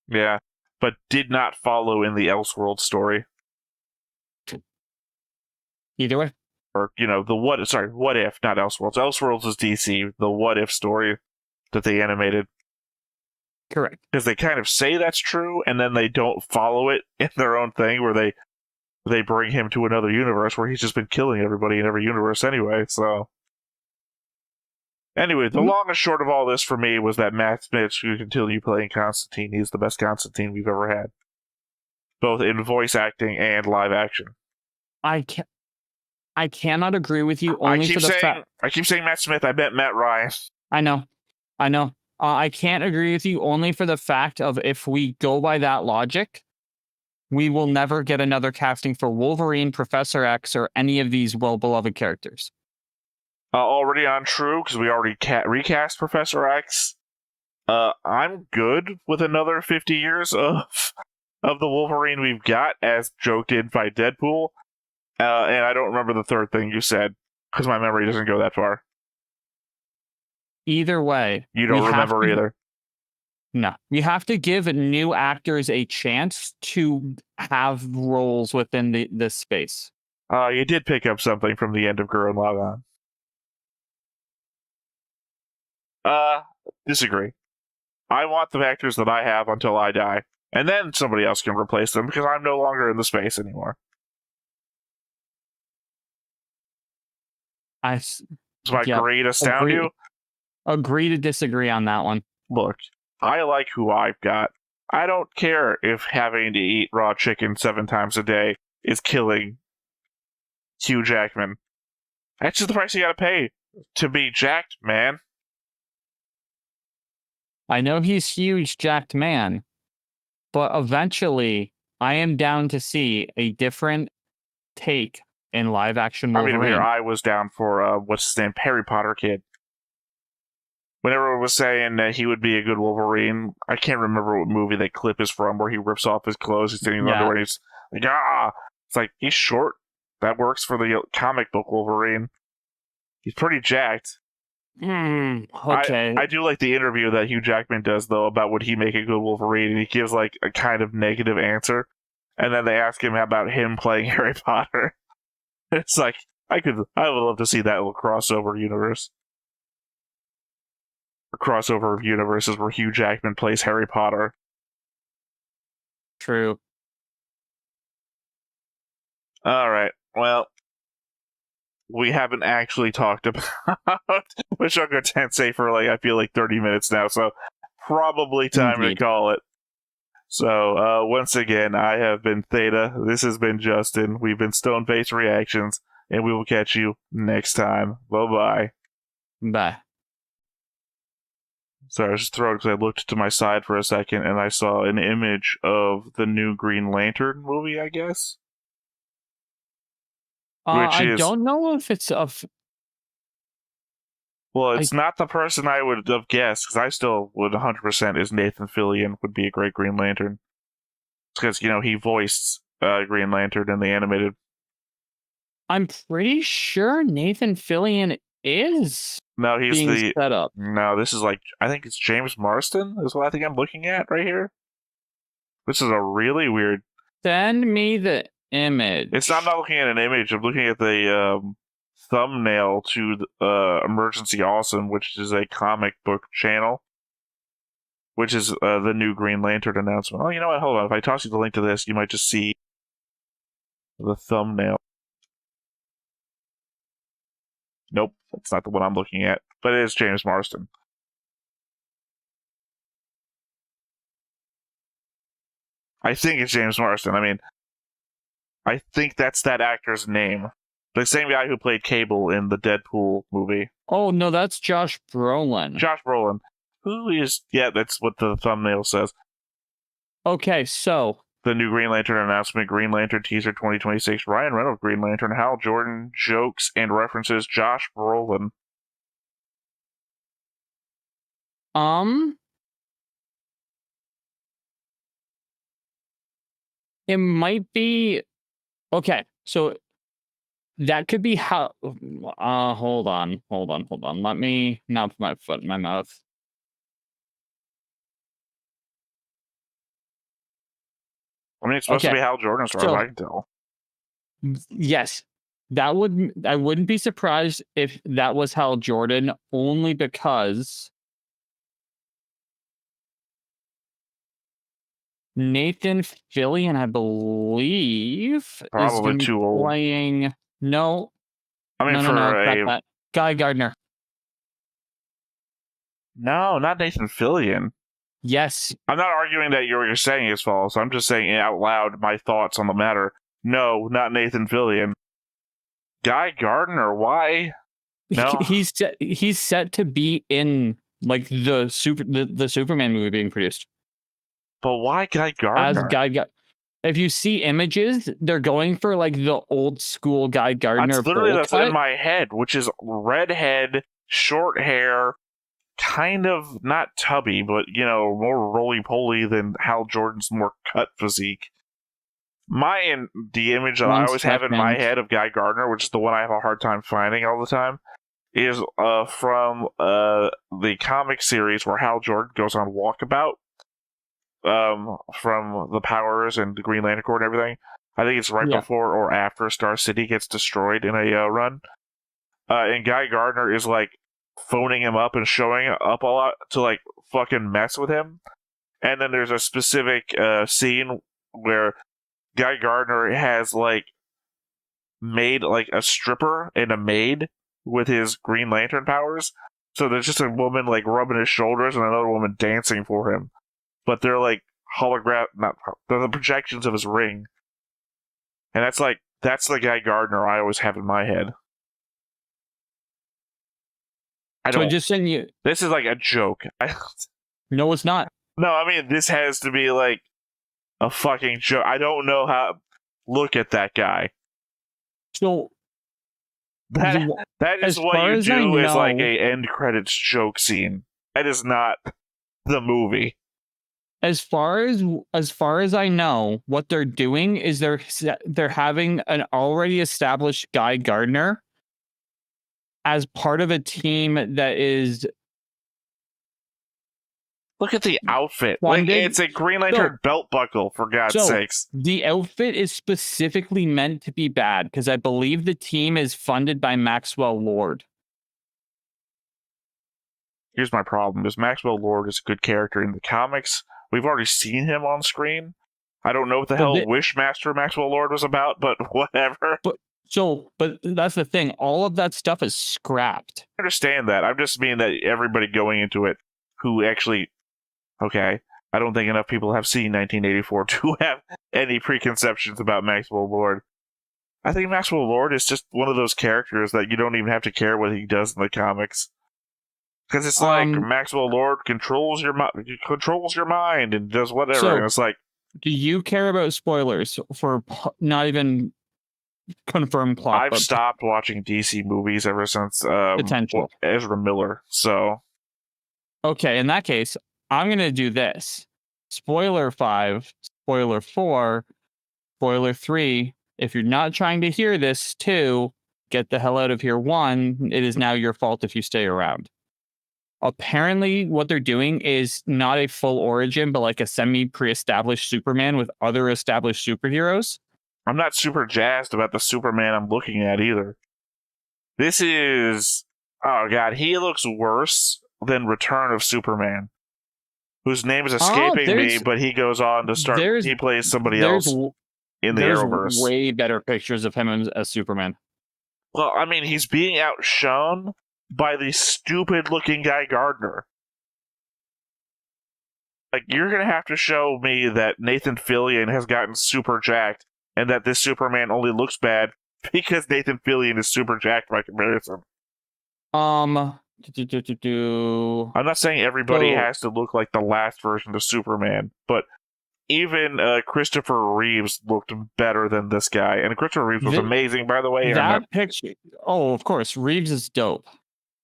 Yeah, but did not follow in the Elseworld story. Either way. Or, what if, not Elseworlds. Elseworlds is DC, the what if story that they animated. Correct. Because they kind of say that's true, and then they don't follow it in their own thing, where they bring him to another universe where he's just been killing everybody in every universe anyway, so. Anyway, the long and short of all this for me was that Matt Smith should continue playing Constantine. He's the best Constantine we've ever had. Both in voice acting and live action. I cannot agree with you only for the fact... I keep saying Matt Smith, I meant Matt Ryan. I know. I can't agree with you only for the fact of if we go by that logic, we will never get another casting for Wolverine, Professor X, or any of these well-beloved characters. Already on true, because we already recast Professor X. I'm good with another 50 years of the Wolverine we've got, as joked in by Deadpool. And I don't remember the third thing you said, because my memory doesn't go that far. Either way. You don't remember either. No. You have to give new actors a chance to have roles within this space. You did pick up something from the end of Gurren Lagann. Disagree. I want the actors that I have until I die, and then somebody else can replace them, because I'm no longer in the space anymore. Does my grade astound you? Agree to disagree on that one. Look, I like who I've got. I don't care if having to eat raw chicken 7 times a day is killing Hugh Jackman. That's just the price you gotta pay to be jacked, man. I know he's huge, jacked man, but eventually I am down to see a different take in live action Wolverine. I was down for what's his name, Harry Potter kid. When everyone was saying that he would be a good Wolverine, I can't remember what movie that clip is from, where he rips off his clothes, he's sitting in the underwear, and he's like, it's like, he's short. That works for the comic book Wolverine. He's pretty jacked. Okay. I do like the interview that Hugh Jackman does, though, about would he make a good Wolverine, and he gives like a kind of negative answer, and then they ask him about him playing Harry Potter. It's like, I would love to see that little crossover universe. A crossover of universes where Hugh Jackman plays Harry Potter. True. Alright, well, we haven't actually talked about Mushoku Tensei for I feel like 30 minutes now, so probably time to call it. So, once again, I have been Theta, this has been Justin, we've been Stone Face Reactions, and we will catch you next time. Bye-bye. Bye. Sorry, I was just throwing because I looked to my side for a second, and I saw an image of the new Green Lantern movie, I guess? I don't know if it's Well, it's not the person I would have guessed, because I still would 100% is Nathan Fillion would be a great Green Lantern. Because, he voiced Green Lantern in the animated. I'm pretty sure Nathan Fillion is being set up. No, this is I think it's James Marsden, is what I think I'm looking at right here. This is a really weird... Send me the image. I'm not looking at an image, I'm looking at the thumbnail to Emergency Awesome, which is a comic book channel, which is the new Green Lantern announcement. Oh, you know what? Hold on. If I toss you the link to this, you might just see The thumbnail. Nope, that's not the one I'm looking at. But it is James Marsden. I think it's James Marsden. I mean, I think that's that actor's name. The same guy who played Cable in the Deadpool movie. Oh, no, that's Josh Brolin. Josh Brolin. Who is... Yeah, that's what the thumbnail says. Okay, so... The new Green Lantern announcement, Green Lantern teaser 2026, Ryan Reynolds Green Lantern, Hal Jordan jokes and references Josh Brolin. It might be... Okay, so that could be how... hold on. Let me not put my foot in my mouth. I mean, it's supposed to be Hal Jordan, as far as I can tell. Yes, I wouldn't be surprised if that was Hal Jordan, only because Nathan Fillion, I believe, probably is going to be too old. Playing. No, I mean, no, Guy Gardner. No, not Nathan Fillion. Yes. I'm not arguing that what you're saying is false. I'm just saying out loud my thoughts on the matter. No, not Nathan Fillion. Guy Gardner, why? No. He's set to be in like the Superman movie being produced. But why Guy Gardner? If you see images, they're going for like the old school Guy Gardner. That's in my head, which is red head, short hair, kind of not tubby, but more roly-poly than Hal Jordan's more cut physique. The image that I always have in my head of Guy Gardner, which is the one I have a hard time finding all the time, is from the comic series where Hal Jordan goes on walkabout from the Powers and the Green Lantern Corps and everything. I think it's right before or after Star City gets destroyed in a run. And Guy Gardner is like phoning him up and showing up a lot to like fucking mess with him. And then there's a specific scene where Guy Gardner has like made like a stripper and a maid with his Green Lantern powers. So there's just a woman like rubbing his shoulders and another woman dancing for him. But they're like they're the projections of his ring. And that's the Guy Gardner I always have in my head. Just send you. This is like a joke. No, it's not. No, I mean, this has to be like a fucking joke. I don't know how. Look at that guy. So that is what you do as like a end credits joke scene. That is not the movie. As far as I know, what they're doing is they're having an already established Guy Gardner as part of a team that is. Look at the outfit. Like, it's a Green Lantern belt buckle, for God's sakes. The outfit is specifically meant to be bad because I believe the team is funded by Maxwell Lord. Here's my problem. Maxwell Lord is a good character in the comics. We've already seen him on screen. I don't know what the hell Wishmaster Maxwell Lord was about, but whatever. But that's the thing. All of that stuff is scrapped. I understand that. I'm just meaning that everybody going into it who actually... Okay, I don't think enough people have seen 1984 to have any preconceptions about Maxwell Lord. I think Maxwell Lord is just one of those characters that you don't even have to care what he does in the comics. Because it's like Maxwell Lord controls your mind and does whatever. So, and it's like, do you care about spoilers for not even confirmed plot? I've stopped watching DC movies ever since Ezra Miller. So, okay, in that case, I'm gonna do this: spoiler 5, spoiler 4, spoiler 3. If you're not trying to hear this, 2, get the hell out of here. 1, it is now your fault if you stay around. Apparently, what they're doing is not a full origin, but like a semi-pre-established Superman with other established superheroes. I'm not super jazzed about the Superman I'm looking at either. This is... Oh, God, he looks worse than Return of Superman, whose name is escaping me, but he goes on to start... He plays somebody else. in the There's Arrowverse. way better pictures of him as Superman. Well, I mean, he's being outshone by the stupid-looking Guy Gardner. Like, you're going to have to show me that Nathan Fillion has gotten super jacked and that this Superman only looks bad because Nathan Fillion is super jacked by comparison. I'm not saying everybody has to look like the last version of Superman, but even Christopher Reeves looked better than this guy. And Christopher Reeves was amazing, by the way. That picture... Oh, of course. Reeves is dope.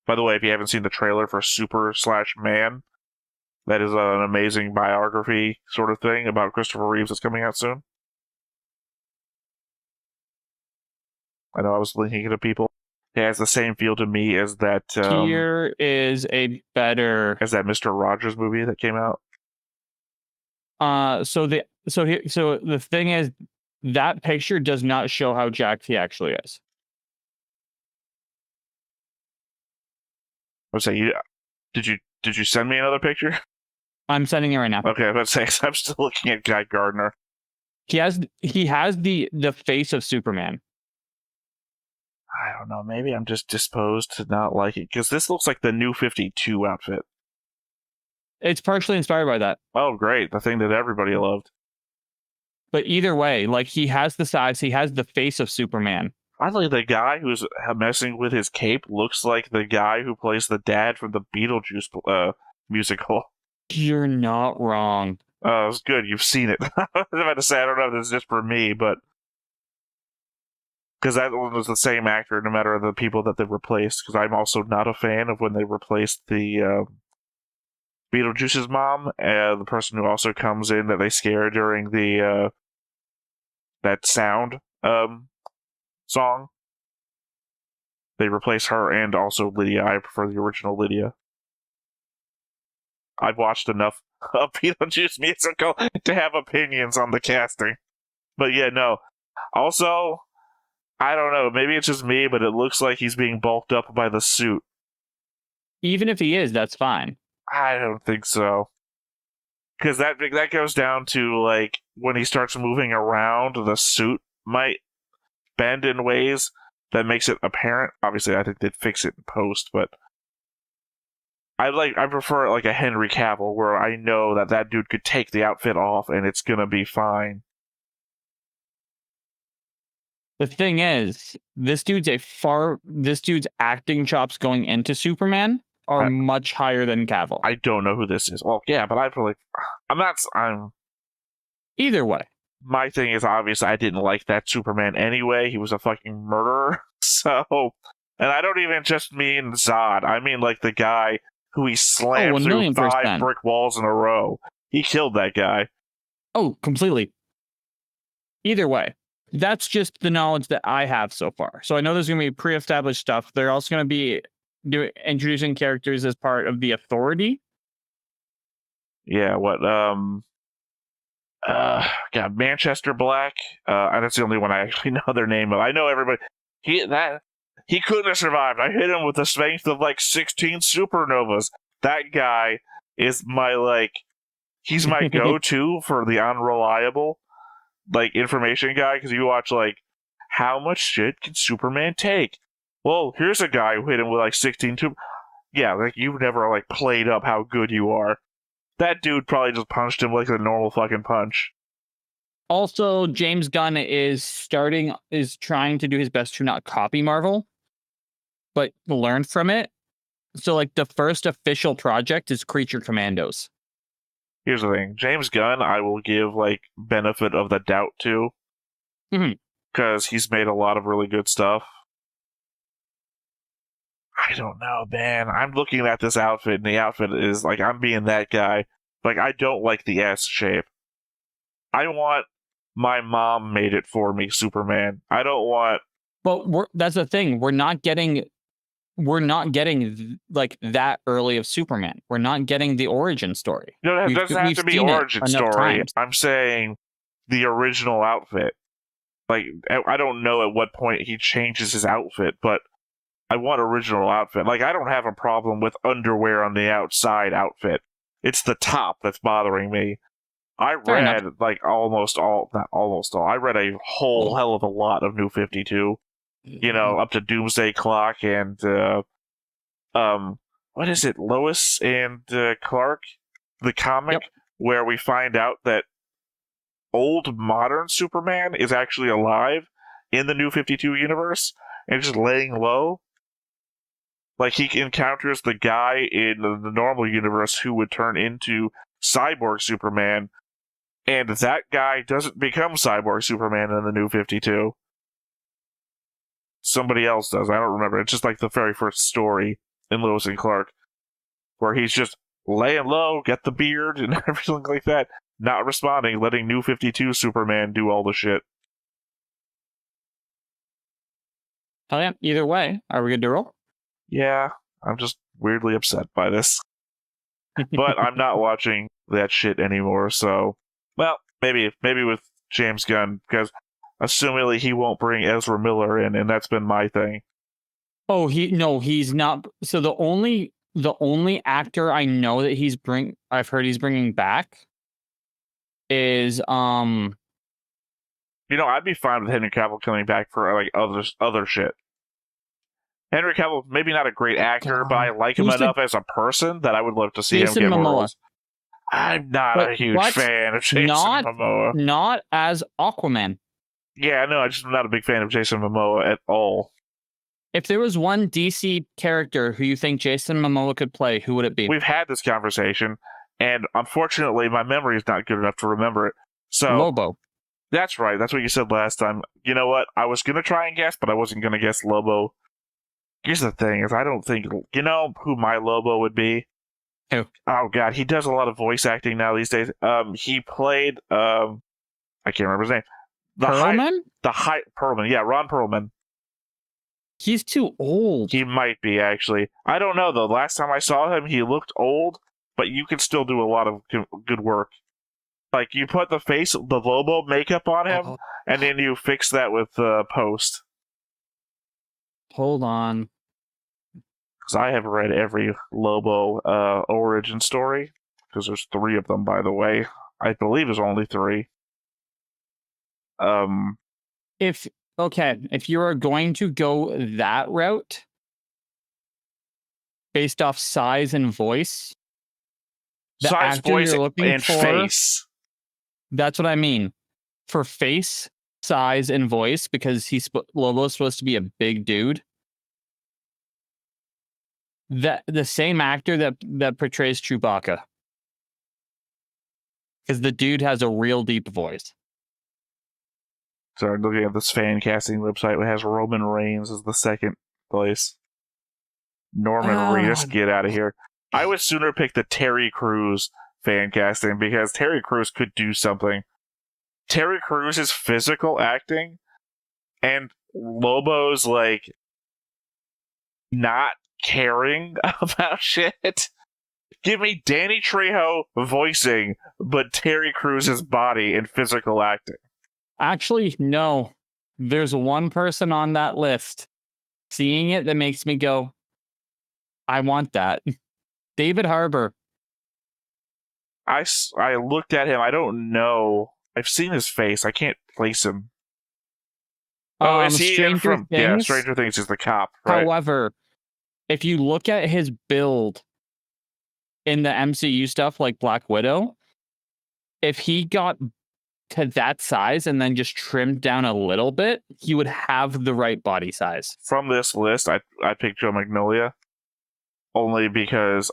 By the way, if you haven't seen the trailer for Super/Man, that is an amazing biography sort of thing about Christopher Reeves that's coming out soon. I know I was linking it to people. It has the same feel to me as that... Here is a better... As that Mr. Rogers movie that came out. So the thing is, that picture does not show how jacked he actually is. I was saying, did you send me another picture? I'm sending it right now. Okay, I was saying, I'm still looking at Guy Gardner. He has the face of Superman. I don't know. Maybe I'm just disposed to not like it because this looks like the New 52 outfit. It's partially inspired by that. Oh, great! The thing that everybody loved. But either way, like, he has the size, he has the face of Superman. Finally, the guy who's messing with his cape looks like the guy who plays the dad from the Beetlejuice musical. You're not wrong. Oh, it's good. You've seen it. I was about to say, I don't know if this is just for me, but... Because that one was the same actor, no matter the people that they replaced. Because I'm also not a fan of when they replaced the Beetlejuice's mom, the person who also comes in that they scare during the that sound song. They replace her and also Lydia. I prefer the original Lydia. I've watched enough of Beetlejuice musical to have opinions on the casting. But yeah, no. Also, I don't know, maybe it's just me, but it looks like he's being bulked up by the suit. Even if he is, that's fine. I don't think so. Because that goes down to, like, when he starts moving around, the suit might bend in ways that makes it apparent. Obviously, I think they'd fix it in post, but I prefer like a Henry Cavill, where I know that dude could take the outfit off and it's gonna be fine. The thing is, this dude's acting chops going into Superman are much higher than Cavill. I don't know who this is. Well, yeah, but I'm either way. My thing is, obviously, I didn't like that Superman anyway. He was a fucking murderer. So, and I don't even just mean Zod. I mean, like, the guy who he slammed through 5 brick walls in a row. He killed that guy. Oh, completely. Either way. That's just the knowledge that I have so far. So I know there's going to be pre-established stuff. They're also going to be introducing characters as part of the Authority. Yeah, Manchester Black. And that's the only one I actually know their name of. I know everybody. He couldn't have survived. I hit him with the strength of like 16 supernovas. That guy is he's my go-to for the unreliable information guy, because you watch how much shit can Superman take? Well, here's a guy who hit him with 16 yeah, you've never played up how good you are. That dude probably just punched him like a normal fucking punch. Also, James Gunn is trying to do his best to not copy Marvel, but learn from it. So the first official project is Creature Commandos. Here's the thing. James Gunn, I will give benefit of the doubt to. Because he's made a lot of really good stuff. I don't know, man. I'm looking at this outfit, and the outfit is I'm being that guy. I don't like the S shape. I want my mom made it for me, Superman. I don't want... But that's the thing. We're not getting that early of Superman. We're not getting the origin story. No, it doesn't have to be origin story. I'm saying the original outfit. I don't know at what point he changes his outfit, but I want original outfit. I don't have a problem with underwear on the outside outfit. It's the top that's bothering me. I Fair read enough. like almost all, not almost all. I read a whole hell of a lot of New 52. You know, up to Doomsday Clock and what is it, Lois and Clark, the comic, where we find out that old modern Superman is actually alive in the New 52 universe and just laying low. Like, he encounters the guy in the normal universe who would turn into Cyborg Superman, and that guy doesn't become Cyborg Superman in the New 52. Somebody else does. I don't remember. It's just like the very first story in Lois and Clark, where he's just laying low, get the beard, and everything like that, not responding, letting New 52 Superman do all the shit. Hell yeah. Either way, are we good to roll? Yeah, I'm just weirdly upset by this. But I'm not watching that shit anymore, so... Well, maybe with James Gunn, because assumingly he won't bring Ezra Miller in, and that's been my thing. Oh, he's not. So the only actor I know that I've heard he's bringing back is You know, I'd be fine with Henry Cavill coming back for like other shit. Henry Cavill, maybe not a great actor, but I like him enough as a person that I would love to see Jason him get more Momoa. roles. I'm not a huge fan of Jason Momoa. Not as Aquaman. Yeah, no, I'm just not a big fan of Jason Momoa at all. If there was one DC character who you think Jason Momoa could play, who would it be? We've had this conversation, and unfortunately, my memory is not good enough to remember it. So Lobo. That's right. That's what you said last time. You know what? I was going to try and guess, but I wasn't going to guess Lobo. Here's the thing, is I don't think... You know who my Lobo would be? Who? Oh, God. He does a lot of voice acting now these days. He played... I can't remember his name. Perlman? Perlman. Yeah, Ron Perlman. He's too old. He might be, actually. I don't know, though. Last time I saw him, he looked old, but you can still do a lot of good work. Like, you put the Lobo makeup on him, and then you fix that with post. Hold on. Because I have read every Lobo origin story, because there's 3 of them, by the way. I believe there's only 3. If you are going to go that route, based off size and voice, the size, actor voice, you're looking and for, face. That's what I mean. For face, size, and voice, because Lobo's supposed to be a big dude. The same actor that portrays Chewbacca. Because the dude has a real deep voice. Sorry, I'm looking at this fan casting website. It has Roman Reigns as the second place. Norman Reedus, get out of here. I would sooner pick the Terry Crews fan casting, because Terry Crews could do something. Terry Crews' physical acting and Lobo's, like, not caring about shit. Give me Danny Trejo voicing, but Terry Crews' body and physical acting. Actually, no. There's one person on that list. Seeing it that makes me go, I want that. David Harbour. I looked at him. I don't know. I've seen his face. I can't place him. Oh, is he Stranger from... Things? Yeah, Stranger Things is the cop, right? However, if you look at his build in the MCU stuff like Black Widow, if he got to that size and then just trimmed down a little bit, he would have the right body size. From this list, I picked Joe Magnolia. Only because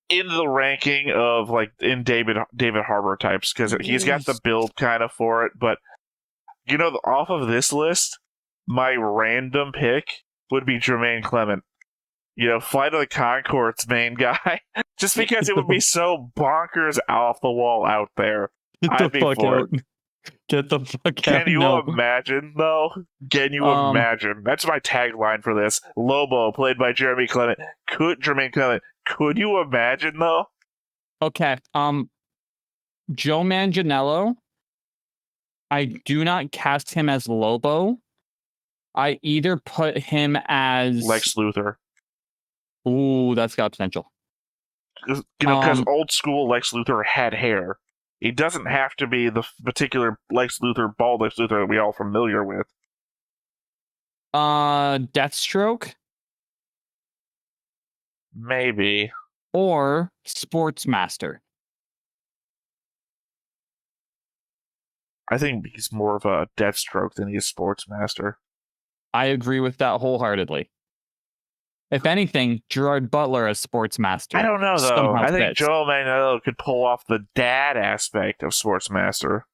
in the ranking of, like, in David Harbour types, because he's got the build kind of for it, but you know, off of this list, my random pick would be Jermaine Clement. You know, Flight of the Conchords main guy. Just because it would be so bonkers off the wall out there. Get the fuck out. Get the fuck out. Can you imagine, though? Can you imagine? That's my tagline for this. Lobo, played by Jermaine Clement. Could you imagine, though? Okay. Joe Manganiello. I do not cast him as Lobo. I either put him as Lex Luthor. Ooh, that's got potential. because old school Lex Luthor had hair. He doesn't have to be the particular Lex Luthor, bald Lex Luthor that we all familiar with. Deathstroke? Maybe. Or Sportsmaster? I think he's more of a Deathstroke than he is Sportsmaster. I agree with that wholeheartedly. If anything, Gerard Butler as Sportsmaster. I don't know, though. I think fits. Joe Manganiello could pull off the dad aspect of Sportsmaster.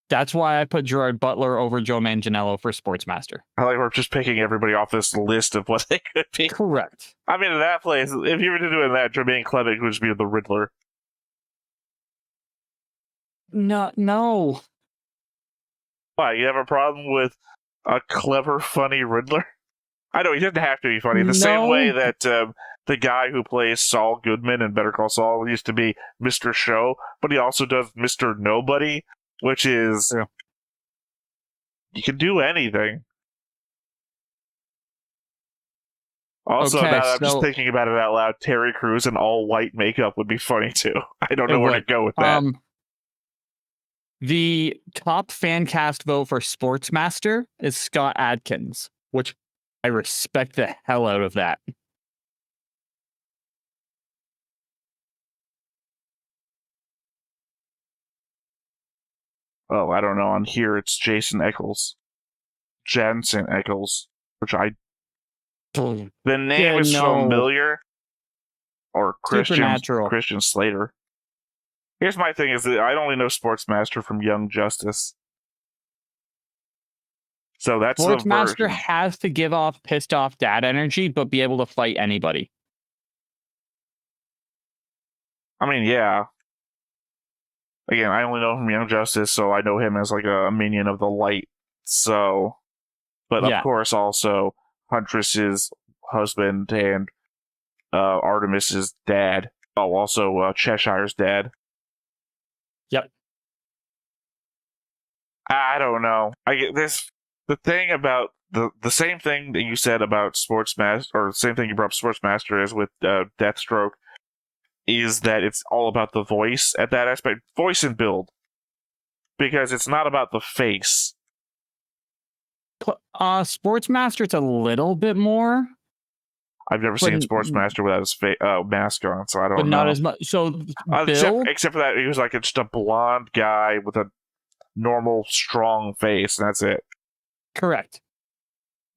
That's why I put Gerard Butler over Joe Manganiello for Sportsmaster. I like we're just picking everybody off this list of what they could be. Correct. I mean, in that place, if you were doing that, Jermaine Clement would just be the Riddler. No. Why, you have a problem with a clever, funny Riddler? I know, he doesn't have to be funny. The same way that the guy who plays Saul Goodman in Better Call Saul used to be Mr. Show, but he also does Mr. Nobody, which is... Yeah. You can do anything. Also, Okay, now that I'm just thinking about it out loud, Terry Crews in all-white makeup would be funny, too. I don't know where to go with that. The top fan cast vote for Sportsmaster is Scott Adkins, which I respect the hell out of that. Oh, I don't know. On here, it's Jensen Ackles, which I... The name is familiar. Or Christian Slater. Here's my thing, is that I only know Sportsmaster from Young Justice. So that's Sportsmaster has to give off pissed off dad energy, but be able to fight anybody. I mean, yeah. Again, I only know him from Young Justice, so I know him as like a minion of the light. So, but of course, also Huntress's husband and Artemis's dad. Oh, also Cheshire's dad. Yep. I don't know. I get this. The thing about the same thing that you said about Sportsmaster, or the same thing you brought up Sportsmaster is with Deathstroke, is that it's all about the voice at that aspect. Voice and build. Because it's not about the face. Sportsmaster, it's a little bit more. I've never seen Sportsmaster without his mask on, so I don't know. But not as much. So, except for that, he was like just a blonde guy with a normal, strong face, and that's it. Correct.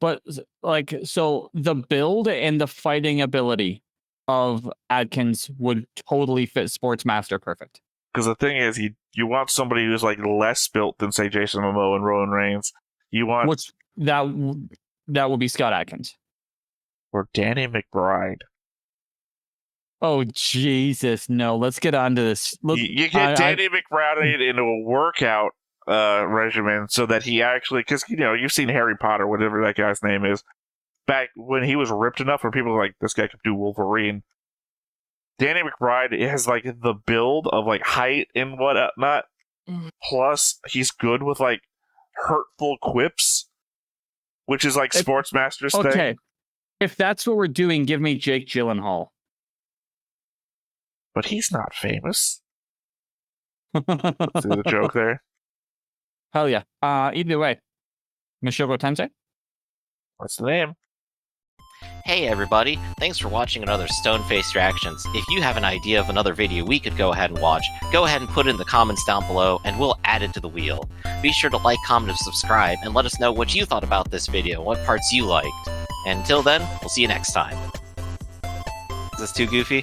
But, like, so the build and the fighting ability of Adkins would totally fit Sportsmaster perfect. Because the thing is, you want somebody who's like less built than, say, Jason Momoa and Roman Reigns. You want... That would be Scott Adkins. Or Danny McBride. Oh, Jesus, no. Let's get on to this. You get Danny McBride into a workout regimen so that he actually... Because, you've seen Harry Potter, whatever that guy's name is. Back when he was ripped enough where people were like, this guy could do Wolverine. Danny McBride has, like, the build of, like, height and whatnot. Plus, he's good with, like, hurtful quips. Which is, like, Sportsmaster's thing. Okay. If that's what we're doing, give me Jake Gyllenhaal. But he's not famous. See the joke there? Hell yeah. Either way. Mushoku Tensei? What's the name? Hey everybody, thanks for watching another Stone-Faced Reactions. If you have an idea of another video we could go ahead and watch, go ahead and put it in the comments down below and we'll add it to the wheel. Be sure to like, comment, and subscribe, and let us know what you thought about this video, what parts you liked. And until then, we'll see you next time. Is this too goofy?